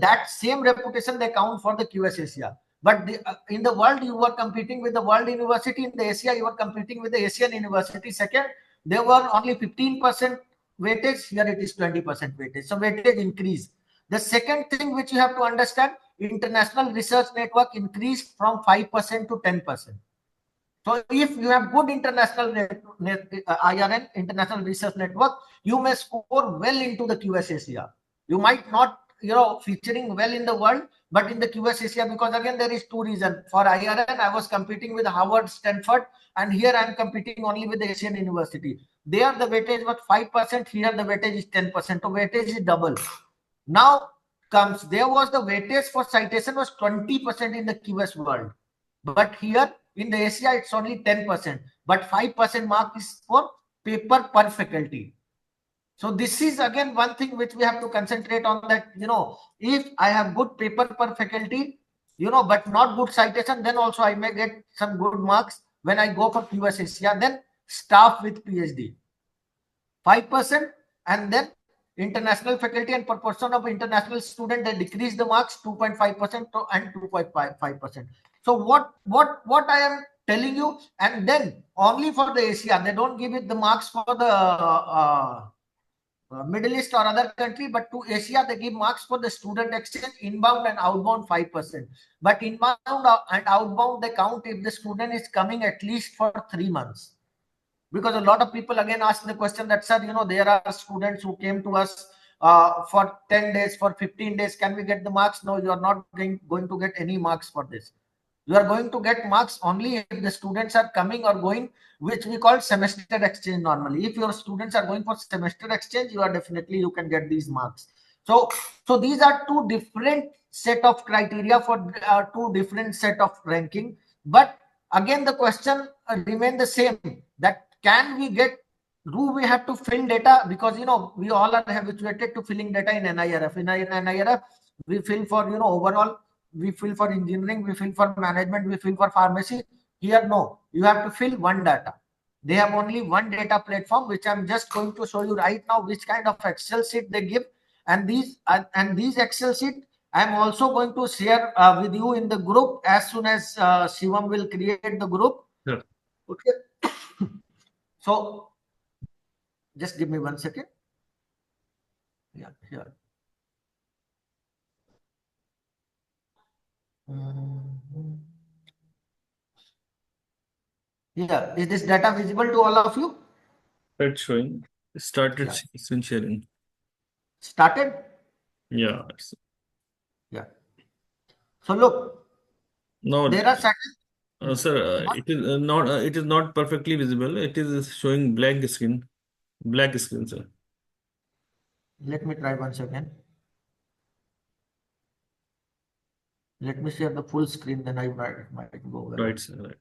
that same reputation they count for the QS Asia. But in the world, you were competing with the world university. In the Asia, you were competing with the Asian university. Second, there were only 15% weightage. Here it is 20% weightage. So weightage increase. The second thing which you have to understand, international research network increased from 5% to 10%. So if you have good international IRN, international research network, you may score well into the QS Asia. You might not, featuring well in the world, but in the QS Asia, because again, there is 2 reasons. For IRN, I was competing with Harvard, Stanford, and here I am competing only with the Asian university. There the weightage was 5%, here the weightage is 10%. So weightage is double. Now there was the weightage for citation was 20% in the QS World. But here in the Asia, it's only 10%. But 5% mark is for paper per faculty. So this is again one thing which we have to concentrate on, that, if I have good paper per faculty, but not good citation, then also I may get some good marks when I go for QS Asia. Then staff with PhD, 5%, and then international faculty and proportion of international student, they decrease the marks 2.5% and 2.5%. So what I am telling you, and then only for the Asia, they don't give it the marks for the Middle East or other country, but to Asia, they give marks for the student exchange, inbound and outbound 5%. But inbound and outbound, they count if the student is coming at least for 3 months. Because a lot of people again ask the question that, sir, there are students who came to us for 10 days, for 15 days. Can we get the marks? No, you are not going to get any marks for this. You are going to get marks only if the students are coming or going, which we call semester exchange normally. If your students are going for semester exchange, you can get these marks. So these are two different set of criteria for two different set of ranking. But again, the question remain the same, that do we have to fill data? Because we all are habituated to filling data in NIRF. In NIRF, we fill for overall, we fill for engineering, we fill for management, we fill for pharmacy. Here, no, you have to fill one data. They have only one data platform, which I'm just going to show you right now, which kind of Excel sheet they give. And these Excel sheet, I'm also going to share with you in the group as soon as Shivam will create the group. Sure. Okay. So just give me 1 second. Yeah, here. Yeah, is this data visible to all of you? It's showing. Started screen sharing. Started? Yeah. Yeah. So look, No, there are certain. sir, it is not perfectly visible. It is showing blank screen. Black screen, sir. Let me try 1 second. Let me share the full screen, then I might go well. Right, sir. Right.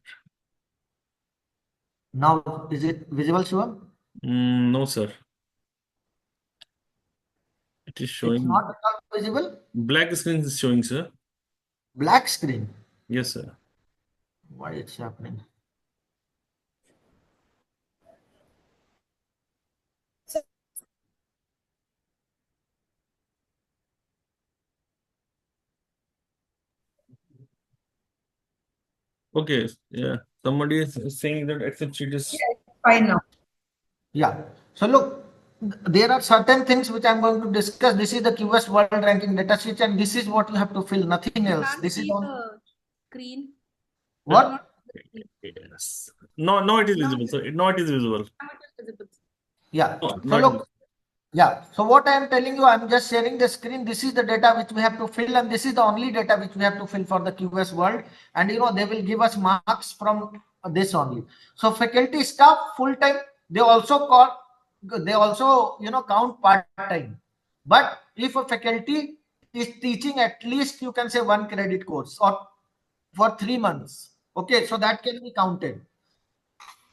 Now, is it visible, Shivam? No, sir. It is showing. It's not at all visible? Black screen is showing, sir. Black screen? Yes, sir. Why it's happening? Okay, yeah. Somebody is saying that Excel sheet is Fine now. Yeah. So look, there are certain things which I'm going to discuss. This is the QS World Ranking data sheet, and this is what you have to fill, nothing else. Can't This is see on the screen. what? Yes. No, it is visible, sir. No, it is visible. Yeah. No, So not look, yeah. So what I am telling you, I'm just sharing the screen. This is the data which we have to fill, and this is the only data which we have to fill for the QS World. And they will give us marks from this only. So faculty staff full time, they also count part time. But if a faculty is teaching at least, you can say, 1 credit course or for 3 months, okay, so that can be counted.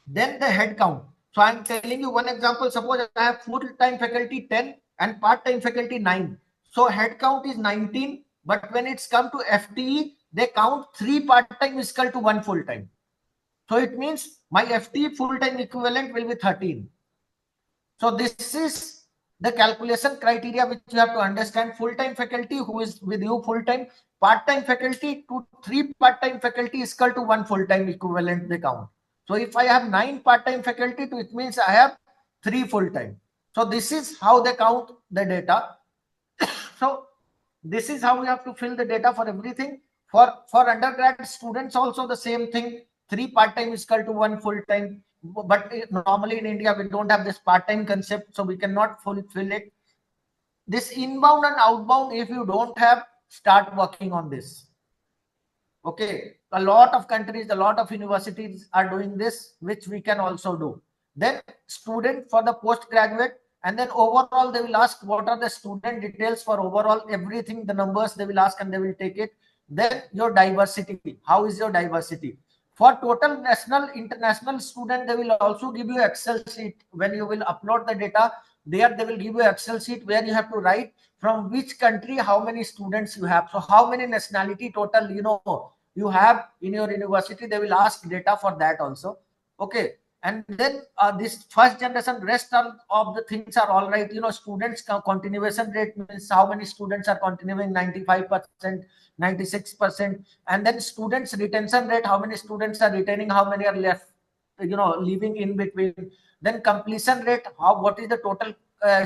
Then the head count. So I'm telling you one example. Suppose I have full-time faculty 10 and part-time faculty 9. So head count is 19. But when it's come to FTE, they count 3 part-time is equal to 1 full-time. So it means my FTE full-time equivalent will be 13. So this is the calculation criteria which you have to understand. Full-time faculty who is with you full-time, part-time faculty to 3 part-time faculty is equal to 1 full-time equivalent they count. So if I have 9 part-time faculty, it means I have 3 full-time. So this is how they count the data. So this is how we have to fill the data for everything. For undergrad students also the same thing. 3 part-time is equal to 1 full-time. But normally in India, we don't have this part-time concept, so we cannot fulfill it. This inbound and outbound, if you don't have, start working on this. Okay, a lot of countries, a lot of universities are doing this, which we can also do. Then student for the postgraduate, and then overall they will ask what are the student details for overall everything, the numbers they will ask and they will take it. Then your diversity, how is your diversity? For total national, international student, they will also give you Excel sheet. When you will upload the data, there they will give you Excel sheet where you have to write from which country, how many students you have. So how many nationality total, you have in your university, they will ask data for that also. Okay. And then this first generation, rest of the things are all right. Students continuation rate means how many students are continuing, 95%, 96%. And then students retention rate, how many students are retaining, how many are left, leaving in between. Then completion rate, what is the total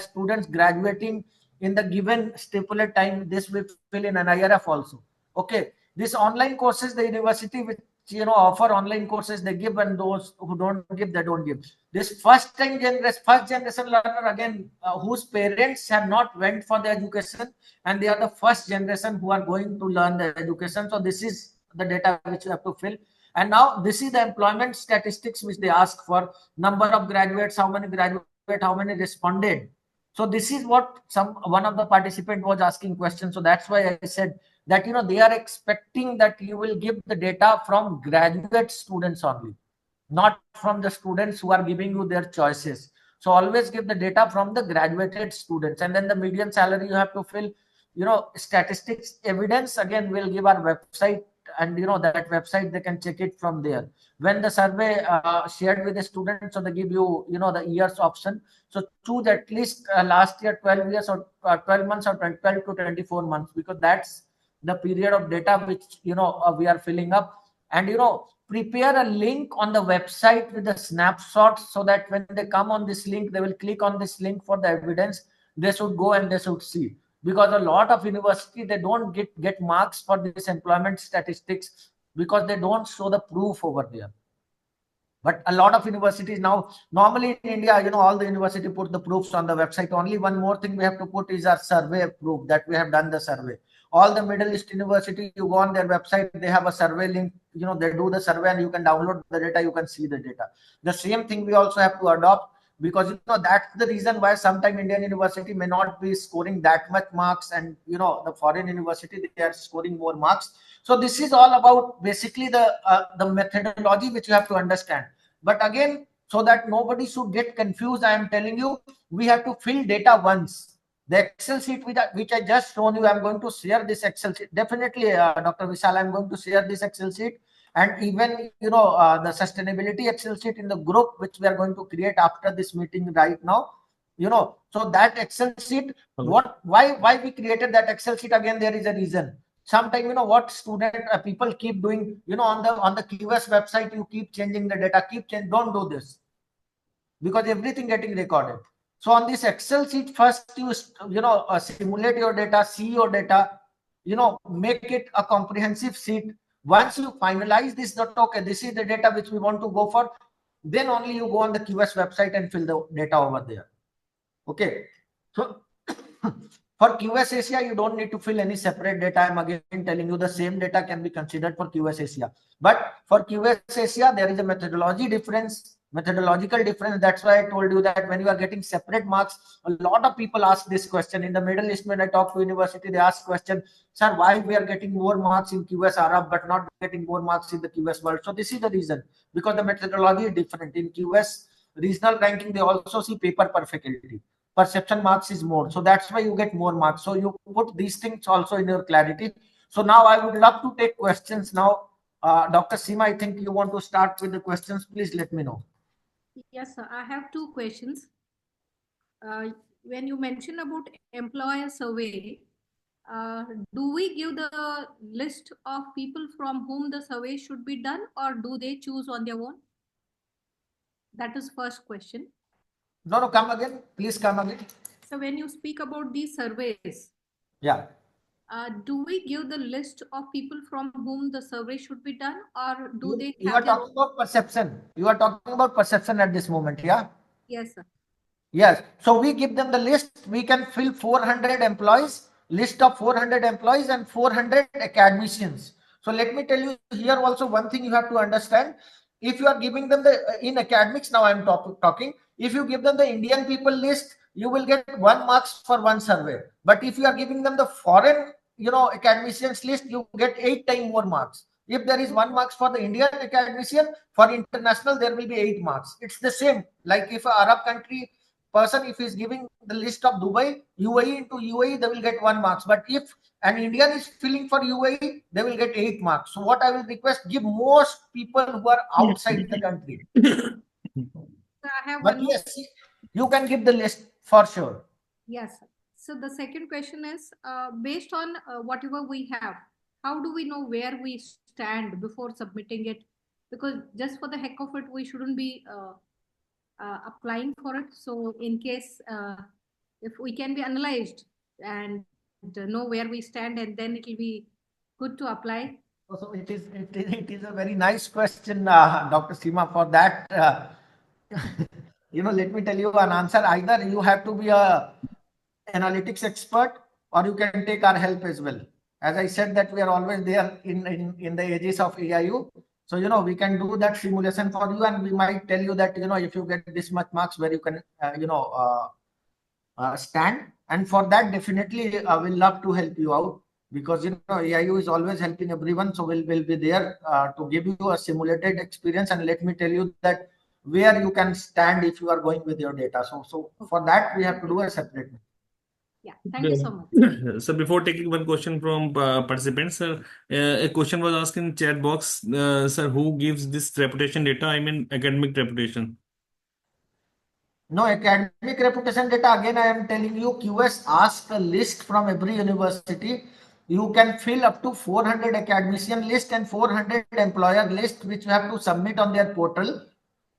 students graduating in the given stipulated time. This we fill in an IRF also. Okay, this online courses, the university which offer online courses, they give, and those who don't give, they don't give. This first generation learner, again, whose parents have not went for the education, and they are the first generation who are going to learn the education. So this is the data which you have to fill. And now this is the employment statistics which they ask for: number of graduates, how many graduate, how many responded. So this is what one of the participant was asking questions. So that's why I said that they are expecting that you will give the data from graduate students only, not from the students who are giving you their choices. So always give the data from the graduated students. And then the median salary you have to fill. Statistics evidence, again, we'll give our website, and that website they can check it from there. When the survey shared with the students, so they give you the years option. So choose at least last year 12 years, or 12 months, or 12 to 24 months, because that's the period of data which we are filling up. And prepare a link on the website with the snapshots, so that when they come on this link, they will click on this link for the evidence. They should go and they should see, because a lot of university, they don't get marks for this employment statistics, because they don't show the proof over there. But a lot of universities now, normally in India, all the university put the proofs on the website. Only one more thing we have to put is our survey proof that we have done the survey. All the Middle East university, you go on their website, they have a survey link. They do the survey, and you can download the data, you can see the data. The same thing we also have to adopt, because that's the reason why sometimes Indian university may not be scoring that much marks, and the foreign university, they are scoring more marks. So this is all about basically the methodology which you have to understand. But again, so that nobody should get confused, I am telling you, we have to fill data once. The Excel sheet which I just shown you, I'm going to share this Excel sheet. Definitely, Dr. Vishal, I'm going to share this Excel sheet, and even the sustainability Excel sheet in the group which we are going to create after this meeting right now. So that Excel sheet, why we created that Excel sheet, again, there is a reason. Sometimes what student people keep doing, on the QS website, you keep changing the data, don't do this, because everything getting recorded. So on this Excel sheet, first you simulate your data, see your data, make it a comprehensive sheet. Once you finalize this, okay, this is the data which we want to go for, then only you go on the QS website and fill the data over there. Okay, so for QS Asia, you don't need to fill any separate data. I'm again telling you, the same data can be considered for QS Asia. But for QS Asia, there is a methodological difference. That's why I told you that when you are getting separate marks, a lot of people ask this question. In the Middle East, when I talk to university, they ask question, sir, why we are getting more marks in QS Arab but not getting more marks in the QS world? So this is the reason, because the methodology is different. In QS regional ranking, they also see paper perfectly. Perception marks is more, so that's why you get more marks. So you put these things also in your clarity. So now I would love to take questions now. Dr. Seema, I think you want to start with the questions. Please let me know. Yes, sir. I have two questions. When you mention about employer survey, do we give the list of people from whom the survey should be done, or do they choose on their own? That is first question. No, come again. Please come again. So when you speak about these surveys, yeah, do we give the list of people from whom the survey should be done, or do they you have are talking about perception? You are talking about perception at this moment, yeah? Yes, sir. Yes. So we give them the list. We can fill 400 employees, list of 400 employees and 400 academicians. So let me tell you here also one thing you have to understand. If you are giving them the in academics, now I'm talking. If you give them the Indian people list, you will get 1 marks for one survey. But if you are giving them the foreign, academicians list, you get 8 times more marks. If there is 1 marks for the Indian academician, for international there will be 8 marks. It's the same. Like if an Arab country person, if he's giving the list of Dubai, UAE into UAE, they will get 1 marks. But if an Indian is filling for UAE, they will get 8 marks. So what I will request, give most people who are outside the country. So I have but yes, you can give the list for sure. Yes. So the second question is, based on whatever we have, how do we know where we stand before submitting it? Because just for the heck of it, we shouldn't be applying for it. So in case if we can be analyzed and know where we stand, and then it will be good to apply. So it is a very nice question, Dr. Seema. For that, let me tell you an answer. Either you have to be a analytics expert, or you can take our help as well. As I said, that we are always there in the ages of AIU. So we can do that simulation for you, and we might tell you that if you get this much marks, where you can stand. And for that, definitely we'll love to help you out, because AIU is always helping everyone. So we'll be there to give you a simulated experience, and let me tell you that where you can stand if you are going with your data. So for that, we have to do a separate. Yeah, thank you so much. So before taking one question from participants, sir, a question was asked in chat box, sir, who gives this reputation data? I mean academic reputation. No, academic reputation data, again, I am telling you, QS asks a list from every university. You can fill up to 400 academician list and 400 employer list, which you have to submit on their portal.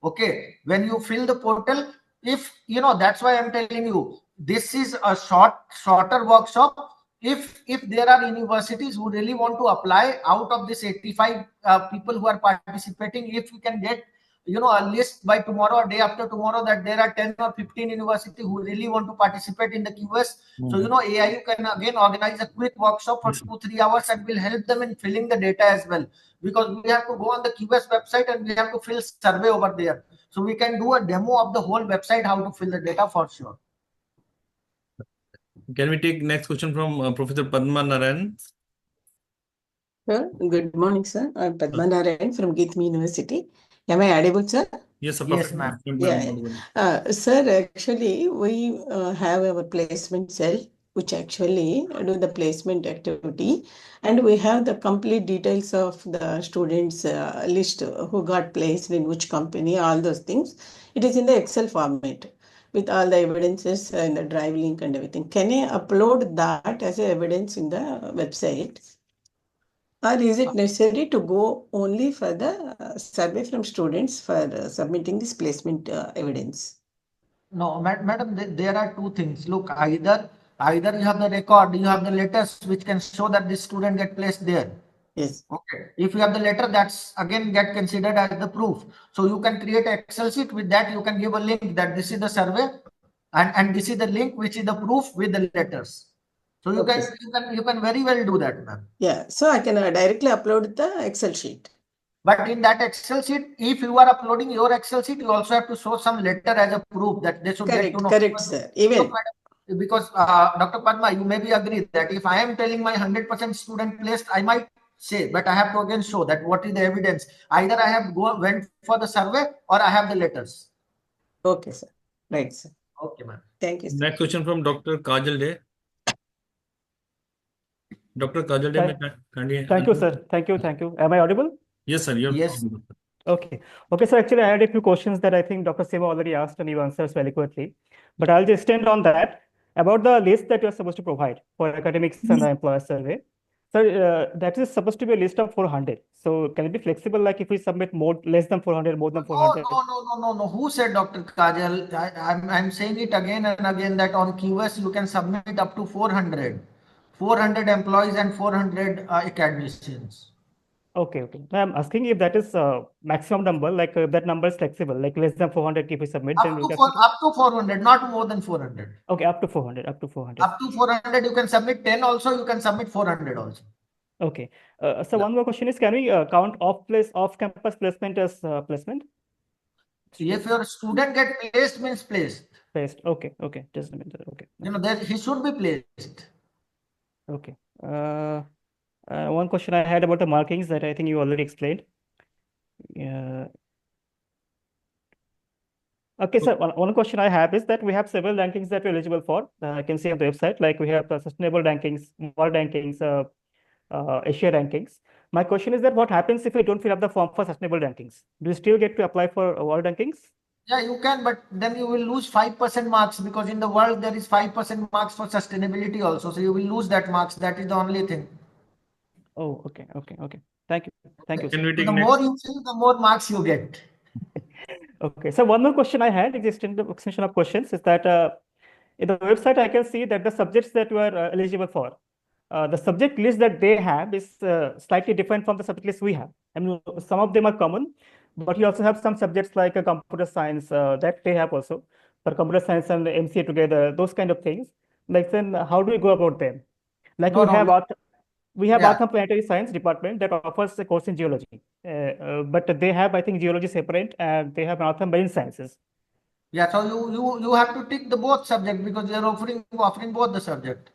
Okay, when you fill the portal, if that's why I'm telling you, this is a shorter workshop. If there are universities who really want to apply, out of this 85 people who are participating, if we can get a list by tomorrow or day after tomorrow, that there are 10 or 15 universities who really want to participate in the QS. So AIU can again organize a quick workshop for 2-3 hours, and will help them in filling the data as well, because we have to go on the QS website and we have to fill survey over there. So we can do a demo of the whole website, how to fill the data, for sure. Can we take next question from Professor Padma Narayan? Sir, good morning, sir. I'm Padma Narayan from Githmi University. Am I audible, sir? Yes, sir. Yes, ma'am. Yeah. Sir, actually, we have our placement cell, which actually do the placement activity, and we have the complete details of the students list who got placed in which company, all those things. It is in the Excel format with all the evidences and the drive link and everything. Can I upload that as evidence in the website? Or is it necessary to go only for the survey from students for submitting this placement evidence? No, madam, there are two things. Look, either you have the record, you have the letters which can show that this student get placed there. Yes. Okay. If you have the letter, that's again get considered as the proof. So you can create an Excel sheet. With that, you can give a link that this is the survey, and this is the link which is the proof with the letters. So you can very well do that, ma'am. Yeah. So I can directly upload the Excel sheet. But in that Excel sheet, if you are uploading your Excel sheet, you also have to show some letter as a proof that they should get to know. Correct, sir. Even because Dr. Padma, you maybe agree that if I am telling my 100% student placed, I might say, but I have to again show that what is the evidence. Either I have went for the survey, or I have the letters. Okay, sir. Right, sir. Okay, ma'am. Thank you, sir. Next question from Dr. Kajal Day. Dr. Kajal Day, thank you, sir. Thank you. Am I audible? Yes, sir. You're yes. audible. Okay. So actually, I had a few questions that I think Dr. Seva already asked, and you answered very quickly. But I'll just extend on that about the list that you're supposed to provide for academics and the employer survey. So that is supposed to be a list of 400. So can it be flexible, like if we submit less than 400, more than 400? No. Who said, Dr. Kajal? I'm saying it again and again that on QS you can submit up to 400. 400 employees and 400 academicians. Okay. I'm asking if that is maximum number, like if that number is flexible, like less than 400 if we submit, up then to 400, not more than 400. Okay, up to 400. Up to 400, you can submit 10 also, you can submit 400 also. Okay. So one more question is, can we count off-campus placement as placement? If your student get placed, means placed. Placed. Okay. Just a minute. Okay. He should be placed. Okay. One question I had about the markings that I think you already explained. Okay, sir. One question I have is that we have several rankings that we're eligible for. I can see on the website, like we have sustainable rankings, world rankings, Asia rankings. My question is that what happens if we don't fill up the form for sustainable rankings? Do you still get to apply for world rankings? Yeah, you can, but then you will lose 5% marks, because in the world there is 5% marks for sustainability also. So you will lose that marks. That is the only thing. Oh, okay. Thank you. Can we take the more you fill, the more marks you get. Okay. So one more question I had, extension of questions, is that in the website, I can see that the subjects that you are eligible for, the subject list that they have is slightly different from the subject list we have. I mean, some of them are common, but you also have some subjects like computer science that they have also. For computer science and MCA together, those kind of things. Like then, how do we go about them? Like No, no. we have Yeah. Artham Planetary Science Department that offers a course in geology, but they have, I think, geology separate, and they have Artham Marine Sciences. Yeah, so you have to tick the both subject because they are offering both the subject.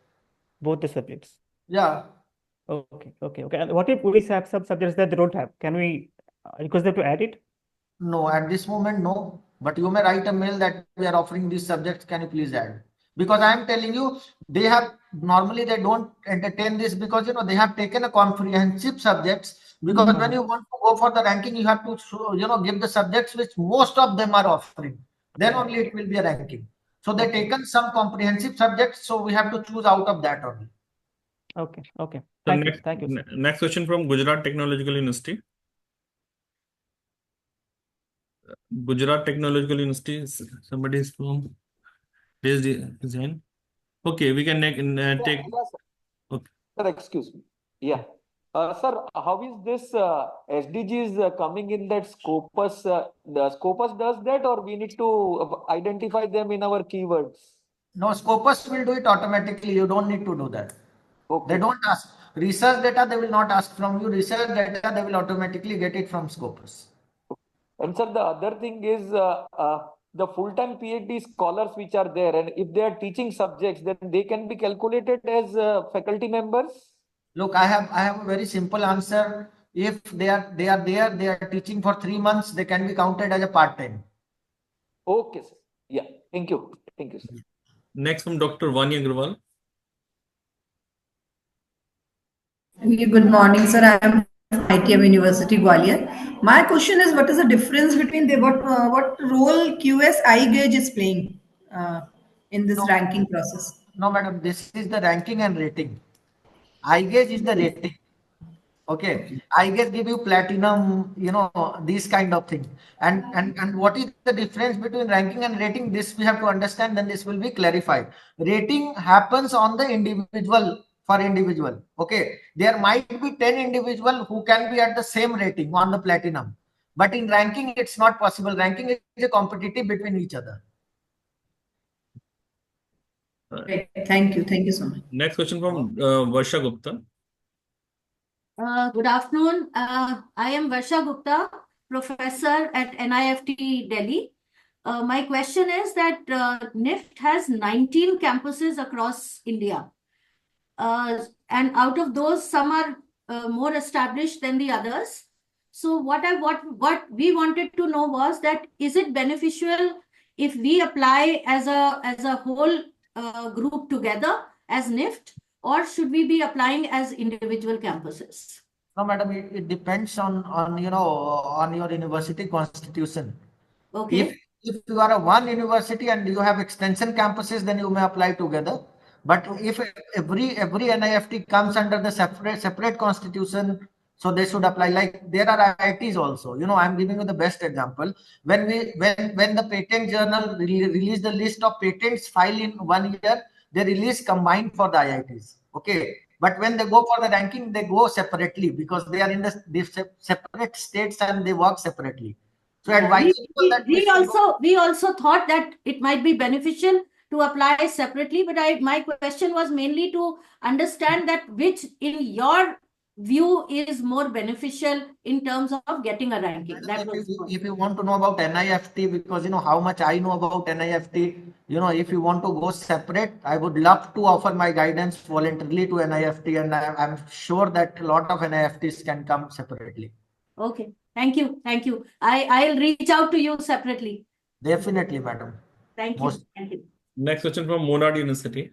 Both the subjects. Yeah. Okay. And what if we have some subjects that they don't have? Can we request them to add it? No, at this moment, no. But you may write a mail that we are offering these subjects. Can you please add? Because I am telling you, they have normally they don't entertain this because they have taken a comprehensive subjects. Because when you want to go for the ranking, you have to give the subjects which most of them are offering. Then only it will be a ranking. So they taken some comprehensive subjects, so we have to choose out of that only. Okay. So Thank you. Next question from Gujarat Technological University. Gujarat Technological University. Somebody is from. Raise his hand. Okay, we can take. Yes, sir. Okay. Sir, excuse me. Yeah. Sir, how is this SDGs coming in that Scopus? The Scopus does that, or we need to identify them in our keywords? No, Scopus will do it automatically. You don't need to do that. Okay. They don't ask. Research data, they will not ask from you. Research data, they will automatically get it from Scopus. And sir, the other thing is the full-time PhD scholars which are there, and if they are teaching subjects, then they can be calculated as faculty members. Look, I have a very simple answer. If they are teaching for 3 months, they can be counted as a part-time. Okay, sir. Yeah. Thank you, sir. Next from Dr. Vani Agrawal. Good morning, sir. I am from ITM University, Gwalior. My question is, what is the difference between what role QS eye gauge is playing in this ranking process? No, madam, this is the ranking and rating. Eye gauge is the rating. Okay, I guess give you platinum, these kind of thing. And what is the difference between ranking and rating? This we have to understand, then this will be clarified. Rating happens on the individual for individual. Okay, there might be 10 individual who can be at the same rating on the platinum, but in ranking it's not possible. Ranking is a competitive between each other. Right. Thank you so much. Next question from Varsha Gupta. Good afternoon. I am Varsha Gupta, professor at NIFT Delhi. My question is that NIFT has 19 campuses across India. And out of those, some are more established than the others. So what we wanted to know was that is it beneficial if we apply as a whole group together as NIFT, or should we be applying as individual campuses? No, madam, it depends on your university constitution. Okay. If you are a one university and you have extension campuses, then you may apply together. But if every NIFT comes under the separate constitution, so they should apply. Like there are IITs also. I'm giving you the best example. When the patent journal release the list of patents filed in 1 year, they release combined for the IITs. Okay. But when they go for the ranking, they go separately because they are in the separate states and they work separately. So we also thought that it might be beneficial to apply separately, but my question was mainly to understand that which in your view is more beneficial in terms of getting a ranking. If you want to know about NIFT, because how much I know about NIFT, if you want to go separate, I would love to offer my guidance voluntarily to NIFT, and I'm sure that a lot of NIFTs can come separately. Okay, thank you. I'll reach out to you separately. Definitely, madam. Thank you. Next question from Monad University.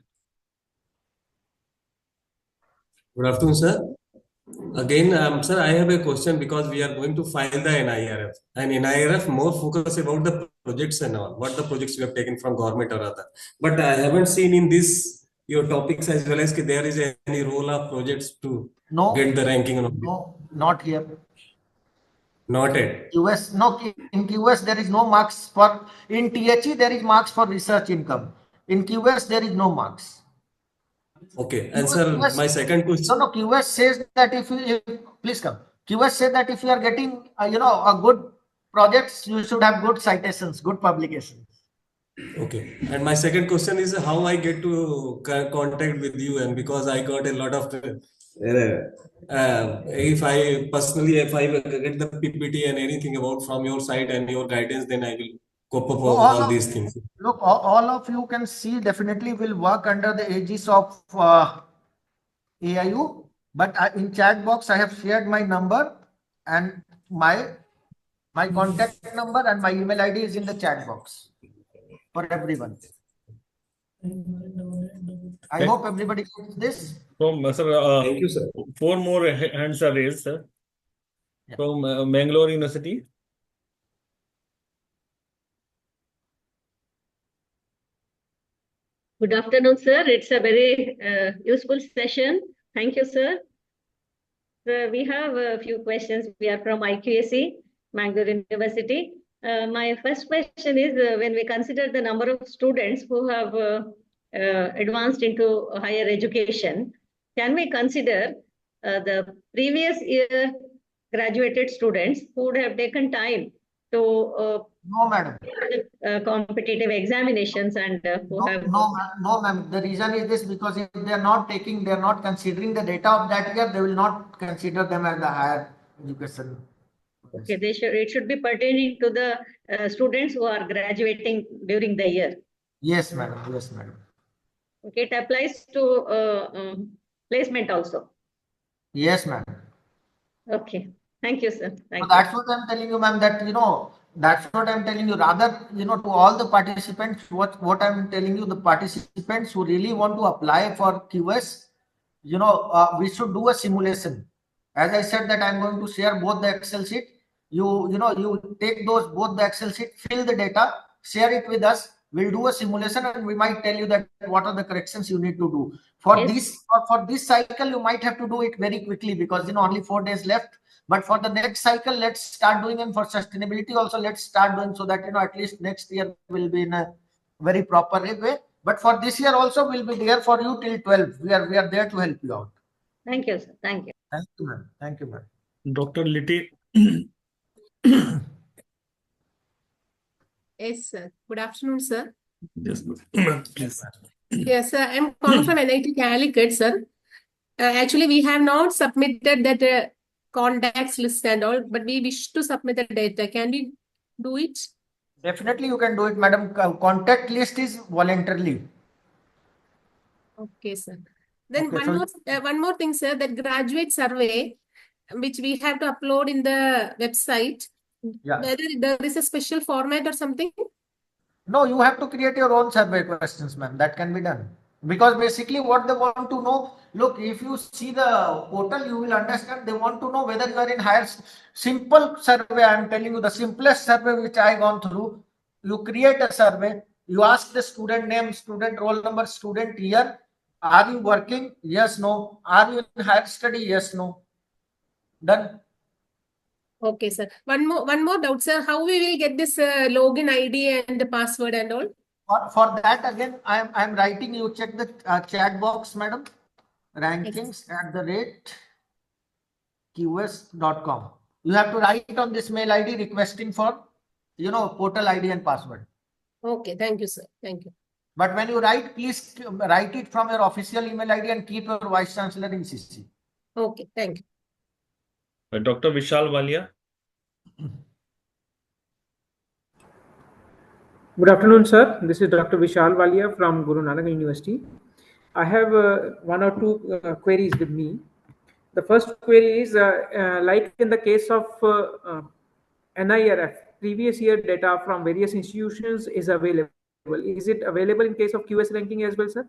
Good afternoon, sir. Again, sir, I have a question because we are going to file the NIRF. And NIRF more focus about the projects and all, what the projects we have taken from government or other. But I haven't seen in this your topics as well as there is any role of projects to get the ranking. No, not here. Not yet. In QS there is no marks for, in THE there is marks for research income. In QS, there is no marks. Okay. And sir, my second question. No, QS says that please come. QS says that if you are getting, a good projects, you should have good citations, good publications. Okay. And my second question is how I get to contact with you, and because I got a lot of if I get the PPT and anything about from your side and your guidance, then I will cope up with all these things. Look, all of you can see definitely will work under the aegis of AIU, but in chat box I have shared my number and my contact number and my email ID is in the chat box for everyone. I hope everybody gets this. From sir, thank you, sir. 4 more hands are raised, sir. Yeah. From Mangalore University. Good afternoon, sir. It's a very useful session. Thank you, sir. We have a few questions. We are from IQAC, Mangalore University. My first question is, when we consider the number of students who have advanced into higher education, can we consider the previous year graduated students who would have taken time to no, madam. Competitive examinations and who have no, ma'am. The reason is this, because if they are not considering the data of that year, they will not consider them as the higher education. Okay, it should be pertaining to the students who are graduating during the year. Yes, madam. Yes, madam. Okay, it applies to placement also. Yes, madam. Okay, thank you, sir. Thank you. That's what I'm telling you, ma'am, that, that's what I'm telling you. Rather, to all the participants, what I'm telling you, the participants who really want to apply for QS, we should do a simulation. As I said that I'm going to share both the Excel sheet. You take both the Excel sheet, fill the data, share it with us. We'll do a simulation and we might tell you that what are the corrections you need to do. For this cycle, you might have to do it very quickly because only 4 days left. But for the next cycle, let's start doing, and for sustainability also, let's start doing, so that at least next year will be in a very proper way. But for this year also, we'll be there for you till 12. We are there to help you out. Thank you, sir. Thank you. Thank you, ma'am. Thank you, ma'am. Dr. Litti. Yes, sir. Good afternoon, sir. Yes, please. Yes, sir. I'm calling from NIT Calicut, sir. Actually, we have not submitted that contacts list and all, but we wish to submit the data. Can we do it? Definitely, you can do it, madam. Contact list is voluntarily. Okay, sir. Then one more thing, sir. That graduate survey, which we have to upload in the website. Yeah. Whether there is a special format or something? No, you have to create your own survey questions, ma'am. That can be done. Because basically what they want to know, look, if you see the portal, you will understand they want to know whether you are in higher. Simple survey, I am telling you, the simplest survey which I gone through. You create a survey, you ask the student name, student roll number, student year. Are you working? Yes, no. Are you in higher study? Yes, no. Done. Okay, sir. One more doubt, sir. How we will get this login ID and the password and all? For that, again, I'm writing, you check the chat box, madam. Rankings @qs.com. You have to write on this mail ID requesting for, portal ID and password. Okay, thank you, sir. Thank you. But when you write, please write it from your official email ID and keep your Vice Chancellor in CC. Okay, thank you. Dr. Vishal Walia. Good afternoon, sir. This is Dr. Vishal Walia from Guru Nanak University. I have one or two queries with me. The first query is, like in the case of NIRF, previous year data from various institutions is available. Is it available in case of QS ranking as well, sir?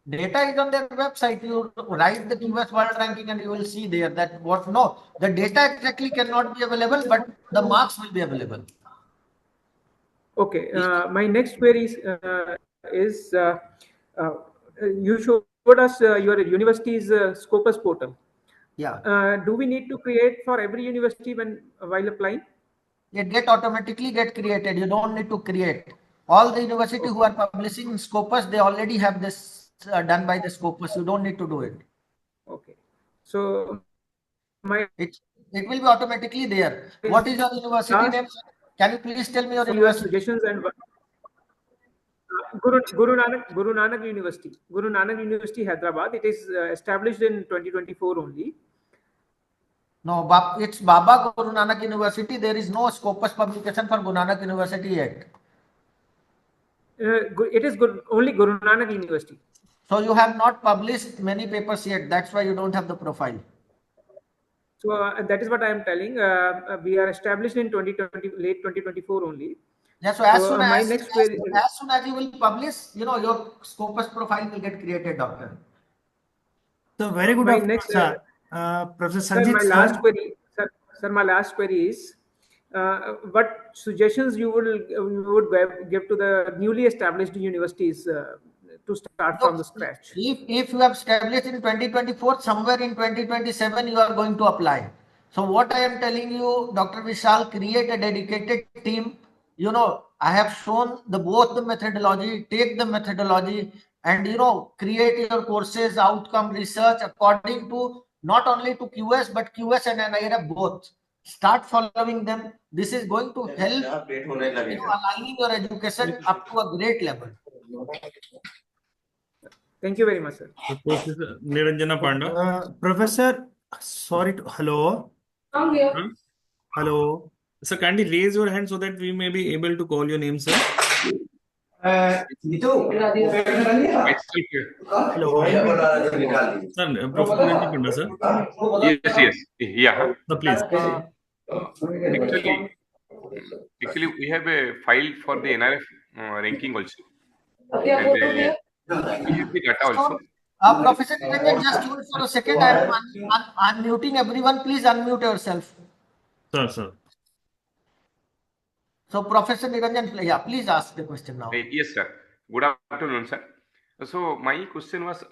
Data is on their website. You write the QS world ranking and you will see there that the data exactly cannot be available, but the marks will be available. Okay. My next query is you showed us your university's Scopus portal. Yeah. Do we need to create for every university while applying? It automatically get created. You don't need to create. All the university who are publishing Scopus, they already have this done by the Scopus. You don't need to do it. Okay. So it will be automatically there. What is your university name? Can you please tell me your so your university? suggestions and Guru Nanak University, Guru Nanak University, Hyderabad. It is established in 2024 only. No, it's Baba Guru Nanak University. There is no Scopus publication for Guru Nanak University yet. It is only Guru Nanak University. So you have not published many papers yet. That's why you don't have the profile. So that is what I am telling. We are established in 2020, late 2024 only. Yeah. So as soon my as next query, as soon as you will publish, your Scopus profile will get created, doctor. So very good my afternoon, next, sir. Professor sir, Sanjit, my last query, sir, my last query is, what suggestions you would give to the newly established universities to start from the scratch? If you have established in 2024, somewhere in 2027 you are going to apply. So what I am telling you, Dr. Vishal, create a dedicated team. I have shown both the methodology, take the methodology and, create your courses, outcome research according to not only to QS, but QS and NIRF both. Start following them. This is going to help, aligning your education up to a great level. Thank you very much, sir. Professor Niranjana Panda. Professor, sorry to, hello. Hello. Sir, kindly raise your hand so that we may be able to call your name, sir. Hello. Sir, Professor Niranjana Panda, sir. Yes. Yeah. No, please. Actually, we have a file for the NRF ranking also. And we have the data also. Professor Niranjan, just hold for a second. I'm unmuting everyone. Please unmute yourself. Sir. So, Professor Niranjan, yeah, please ask the question now. Yes, sir. Good afternoon, sir. So, my question was,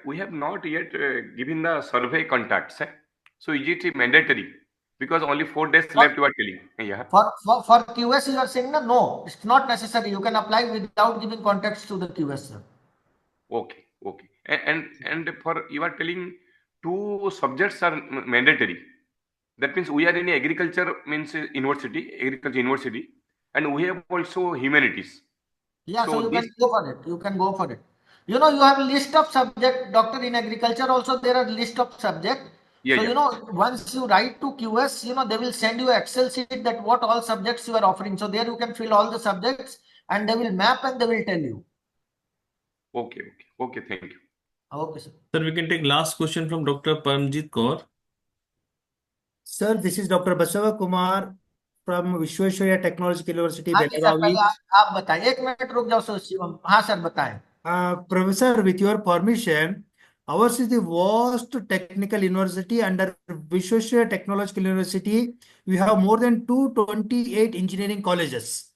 we have not yet given the survey contacts. So, is it mandatory? Because only 4 days left, you are telling. Yeah. For QS, you are saying no, it's not necessary. You can apply without giving contacts to the QS, sir. Okay. And for you are telling 2 subjects are mandatory. That means we are in agriculture university, and we have also humanities. Yeah, so you can go for it. You can go for it. You have a list of subject, doctor. In agriculture also there are list of subject. Yeah, so once you write to QS, they will send you an Excel sheet that what all subjects you are offering. So there you can fill all the subjects and they will map and they will tell you. Okay, thank you. Okay, sir. Sir, we can take last question from Dr. Paramjit Kaur. Sir, this is Dr. Basava Kumar from Vishweshwarya Technological University, हाँ जी sir, Belagavi. पहले आप बताएं, 1 minute रुक जाओ शिवम. हाँ sir, बताएं. Professor, with your permission, ours is the vast technical university under Vishweshwarya Technological University. We have more than 228 engineering colleges.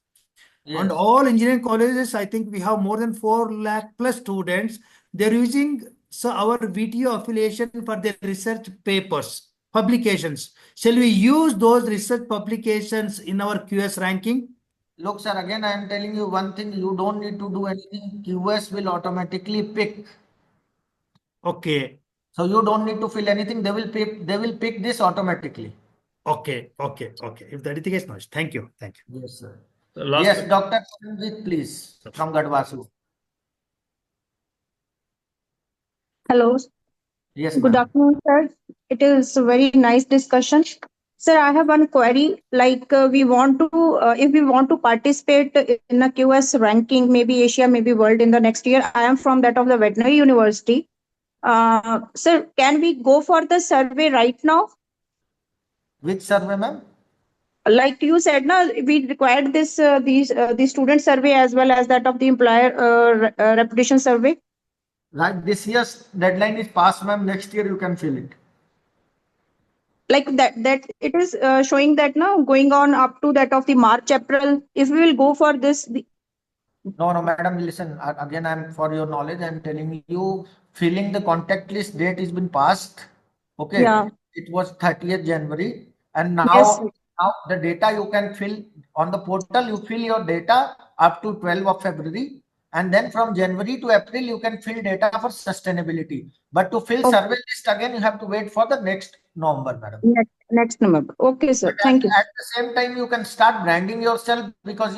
Yes. And all engineering colleges, I think we have more than 4 lakh plus students. They're using our VTO affiliation for their research papers, publications. Shall we use those research publications in our QS ranking? Look, sir, again, I am telling you one thing. You don't need to do anything. QS will automatically pick. Okay. So you don't need to fill anything. They will pick this automatically. Okay. If that is the case, no. Thank you. Yes, sir. Last Yes, Dr. Sanjit, please, from Gadwasu. Hello. Yes, Good ma'am. afternoon, sir. It is a very nice discussion. Sir, I have one query. Like if we want to participate in a QS ranking, maybe Asia, maybe world in the next year. I am from that of the veterinary university. Sir, can we go for the survey right now? Which survey, ma'am? Like you said, we required this the student survey as well as that of the employer reputation survey. Right. This year's deadline is passed, ma'am. Next year you can fill it. Like that it is showing that now going on up to that of the March, April. If we will go for this. No, madam, listen. Again, for your knowledge, I'm telling you, filling the contact list date has been passed. Okay. Yeah. It was 30th January. And now, Yes. Now the data you can fill on the portal, you fill your data up to 12th of February. And then from January to April, you can fill data for sustainability. But to fill survey list again, you have to wait for the next November, madam. Next number. Okay, sir. But Thank you. at the same time, you can start branding yourself because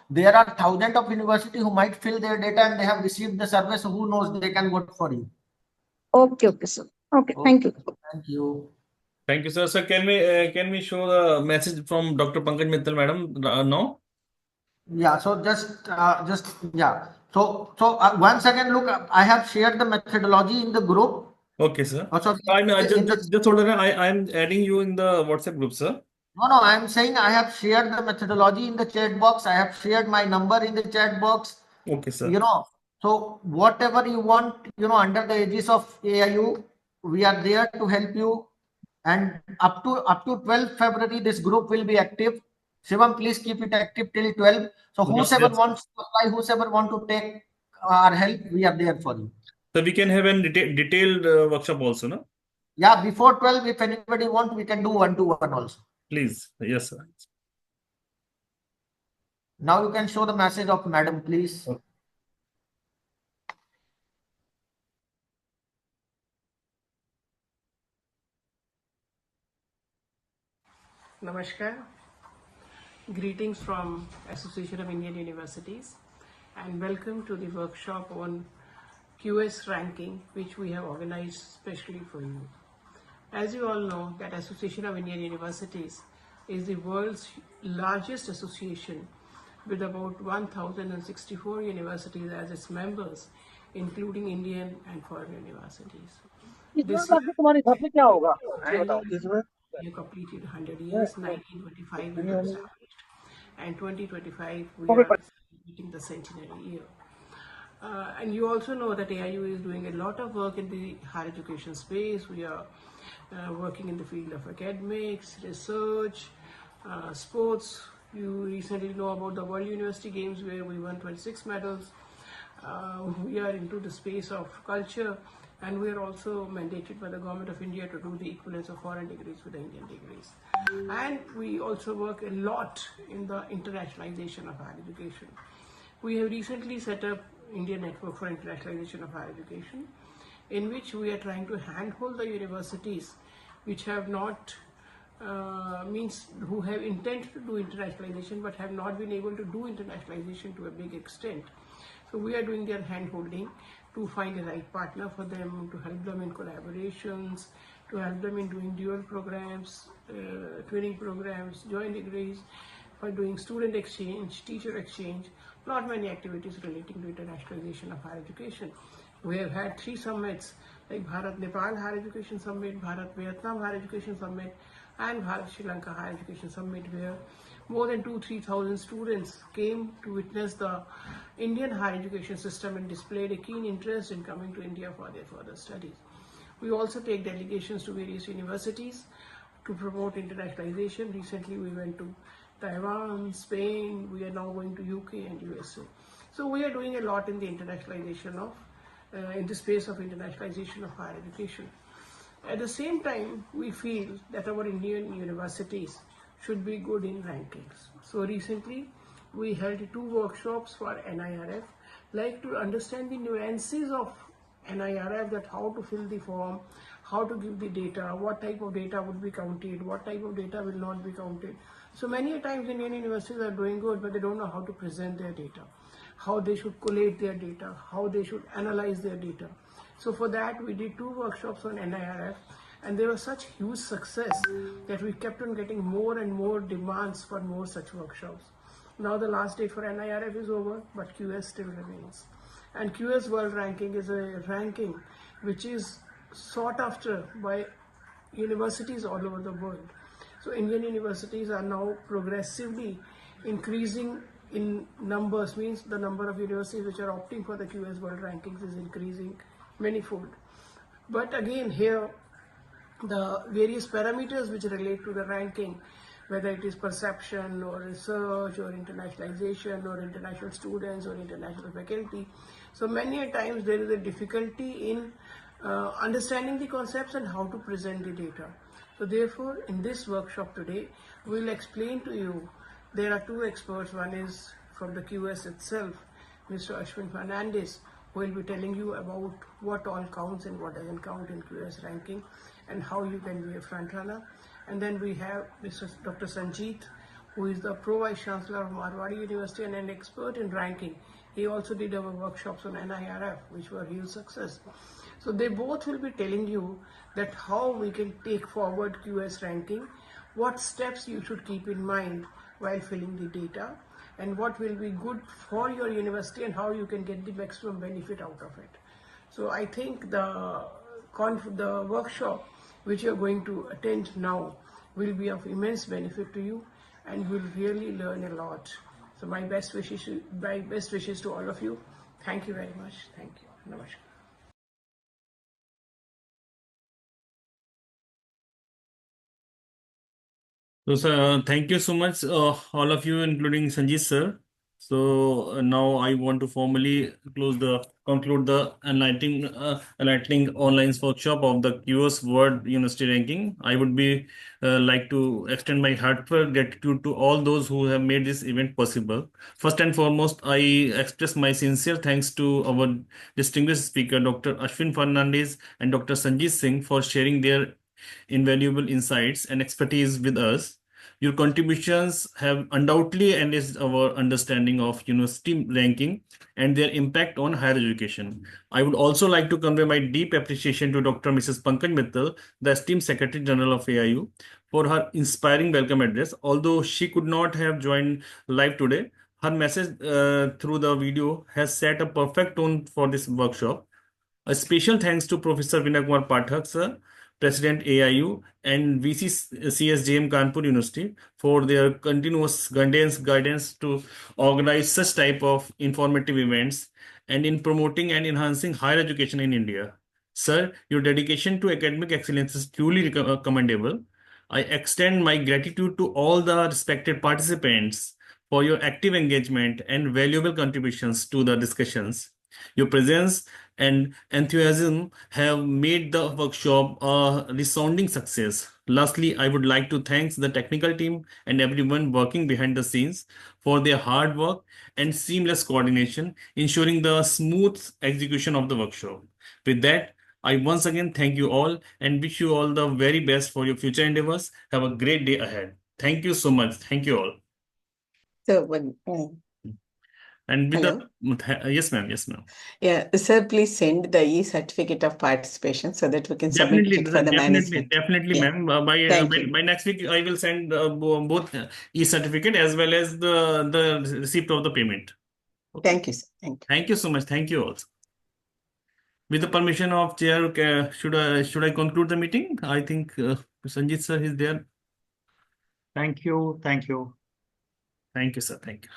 there are thousands of universities who might fill their data and they have received the survey. So who knows, they can vote for you. Okay, sir. Okay, thank you. Thank you. Thank you, sir. Sir, can we show the message from Dr. Pankaj Mittal, madam, now? Yeah. So yeah. So once again, look, I have shared the methodology in the group. Okay, sir. Also, Just hold on. I'm adding you in the WhatsApp group, sir. No, I'm saying I have shared the methodology in the chat box. I have shared my number in the chat box. Okay, sir. So whatever you want, under the aegis of AIU, we are there to help you. And up to 12th February, this group will be active. Shivam, please keep it active till 12. So whoever wants to apply, whoever want to take our help, we are there for you. So we can have a detailed workshop also, no? Yeah, before 12, if anybody wants, we can do 1-to-1 also. Please. Yes, sir. Now you can show the message of madam, please. Okay. Namaskar. Greetings from Association of Indian Universities and welcome to the workshop on QS ranking which we have organized specially for you. As you all know that Association of Indian Universities is the world's largest association with about 1,064 universities as its members, including Indian and foreign universities. This year completed 100 years, 1925 we were established, and 2025 we are celebrating the centenary year. And you also know that AIU is doing a lot of work in the higher education space. We are working in the field of academics, research, sports. You recently know about the World University Games where we won 26 medals. We are into the space of culture, and we are also mandated by the Government of India to do the equivalence of foreign degrees with the Indian degrees. And we also work a lot in the internationalization of higher education. We have recently set up Indian Network for Internationalization of Higher Education, in which we are trying to handhold the universities which have not who have intent to do internationalization but have not been able to do internationalization to a big extent. So we are doing their hand-holding to find the right partner for them, to help them in collaborations, to help them in doing dual programs, twinning programs, joint degrees, for doing student exchange, teacher exchange, not many activities relating to internationalization of higher education. We have had 3 summits like Bharat-Nepal Higher Education Summit, Bharat-Vietnam Higher Education Summit, and Bharat-Sri Lanka Higher Education Summit, where more than 2,000-3,000 students came to witness the Indian higher education system and displayed a keen interest in coming to India for their further studies. We also take delegations to various universities to promote internationalization. Recently we went to Taiwan, Spain, we are now going to UK and USA. So we are doing a lot in the internationalization of, in the space of internationalization of higher education. At the same time, we feel that our Indian universities should be good in rankings. So recently, we held 2 workshops for NIRF, like to understand the nuances of NIRF, that how to fill the form, how to give the data, what type of data would be counted, what type of data will not be counted. So many times Indian universities are doing good, but they don't know how to present their data, how they should collate their data, how they should analyze their data. So for that, we did 2 workshops on NIRF, and there was such huge success that we kept on getting more and more demands for more such workshops. Now the last date for NIRF is over, but QS still remains. And QS World Ranking is a ranking which is sought after by universities all over the world. So Indian universities are now progressively increasing in numbers, means the number of universities which are opting for the QS World Rankings is increasing manifold. But again, here the various parameters which relate to the ranking, whether it is perception or research or internationalization or international students or international faculty. So many a times there is a difficulty in understanding the concepts and how to present the data. So therefore, in this workshop today, We'll explain to you. There are two experts. One is from the QS itself, Mr. Ashwin Fernandez, who will be telling you about what all counts and what doesn't count in QS ranking and how you can be a front runner. And then we have Mr. Dr. Sanjeet, who is the Pro Vice Chancellor of Marwari University and an expert in ranking. He also did our workshops on NIRF, which were huge success. So they both will be telling you that how we can take forward QS ranking, what steps you should keep in mind while filling the data, and what will be good for your university and how you can get the maximum benefit out of it. So I think the workshop which you are going to attend now will be of immense benefit to you and will really learn a lot. So my best wishes to all of you. Thank you very much. Thank you. Namaskar. So, sir, thank you so much, all of you, including Sanjeev sir. So now I want to formally conclude the enlightening online workshop of the QS World University Ranking. I would be like to extend my heartfelt gratitude to all those who have made this event possible. First and foremost, I express my sincere thanks to our distinguished speaker, Dr. Ashwin Fernandez and Dr. Sanjeev Singh, for sharing their invaluable insights and expertise with us. Your contributions have undoubtedly enriched our understanding of university ranking and their impact on higher education. I would also like to convey my deep appreciation to Dr. Mrs. Pankaj Mittal, the esteemed Secretary General of AIU, for her inspiring welcome address. Although she could not have joined live today, her message through the video has set a perfect tone for this workshop. A special thanks to Professor Vinay Kumar Pathak, sir, President AIU, and VC CSJM Kanpur University for their continuous guidance to organize such type of informative events and in promoting and enhancing higher education in India. Sir, your dedication to academic excellence is truly commendable. I extend my gratitude to all the respected participants for your active engagement and valuable contributions to the discussions. Your presence and enthusiasm have made the workshop a resounding success. Lastly, I would like to thank the technical team and everyone working behind the scenes for their hard work and seamless coordination, ensuring the smooth execution of the workshop. With that, I once again thank you all and wish you all the very best for your future endeavors. Have a great day ahead. Thank you so much. Thank you all. So, And with hello? yes, ma'am. Yes, ma'am. Yeah, sir, please send the e-certificate of participation so that we can submit it for the management. Definitely, Yeah. ma'am. Thank you. By next week, I will send both e-certificate as well as the receipt of the payment. Okay. Thank you, sir. Thank you. Thank you so much. Thank you also. With the permission of chair, should I conclude the meeting? I think Sanjeet sir is there. Thank you. Thank you. Thank you, sir. Thank you.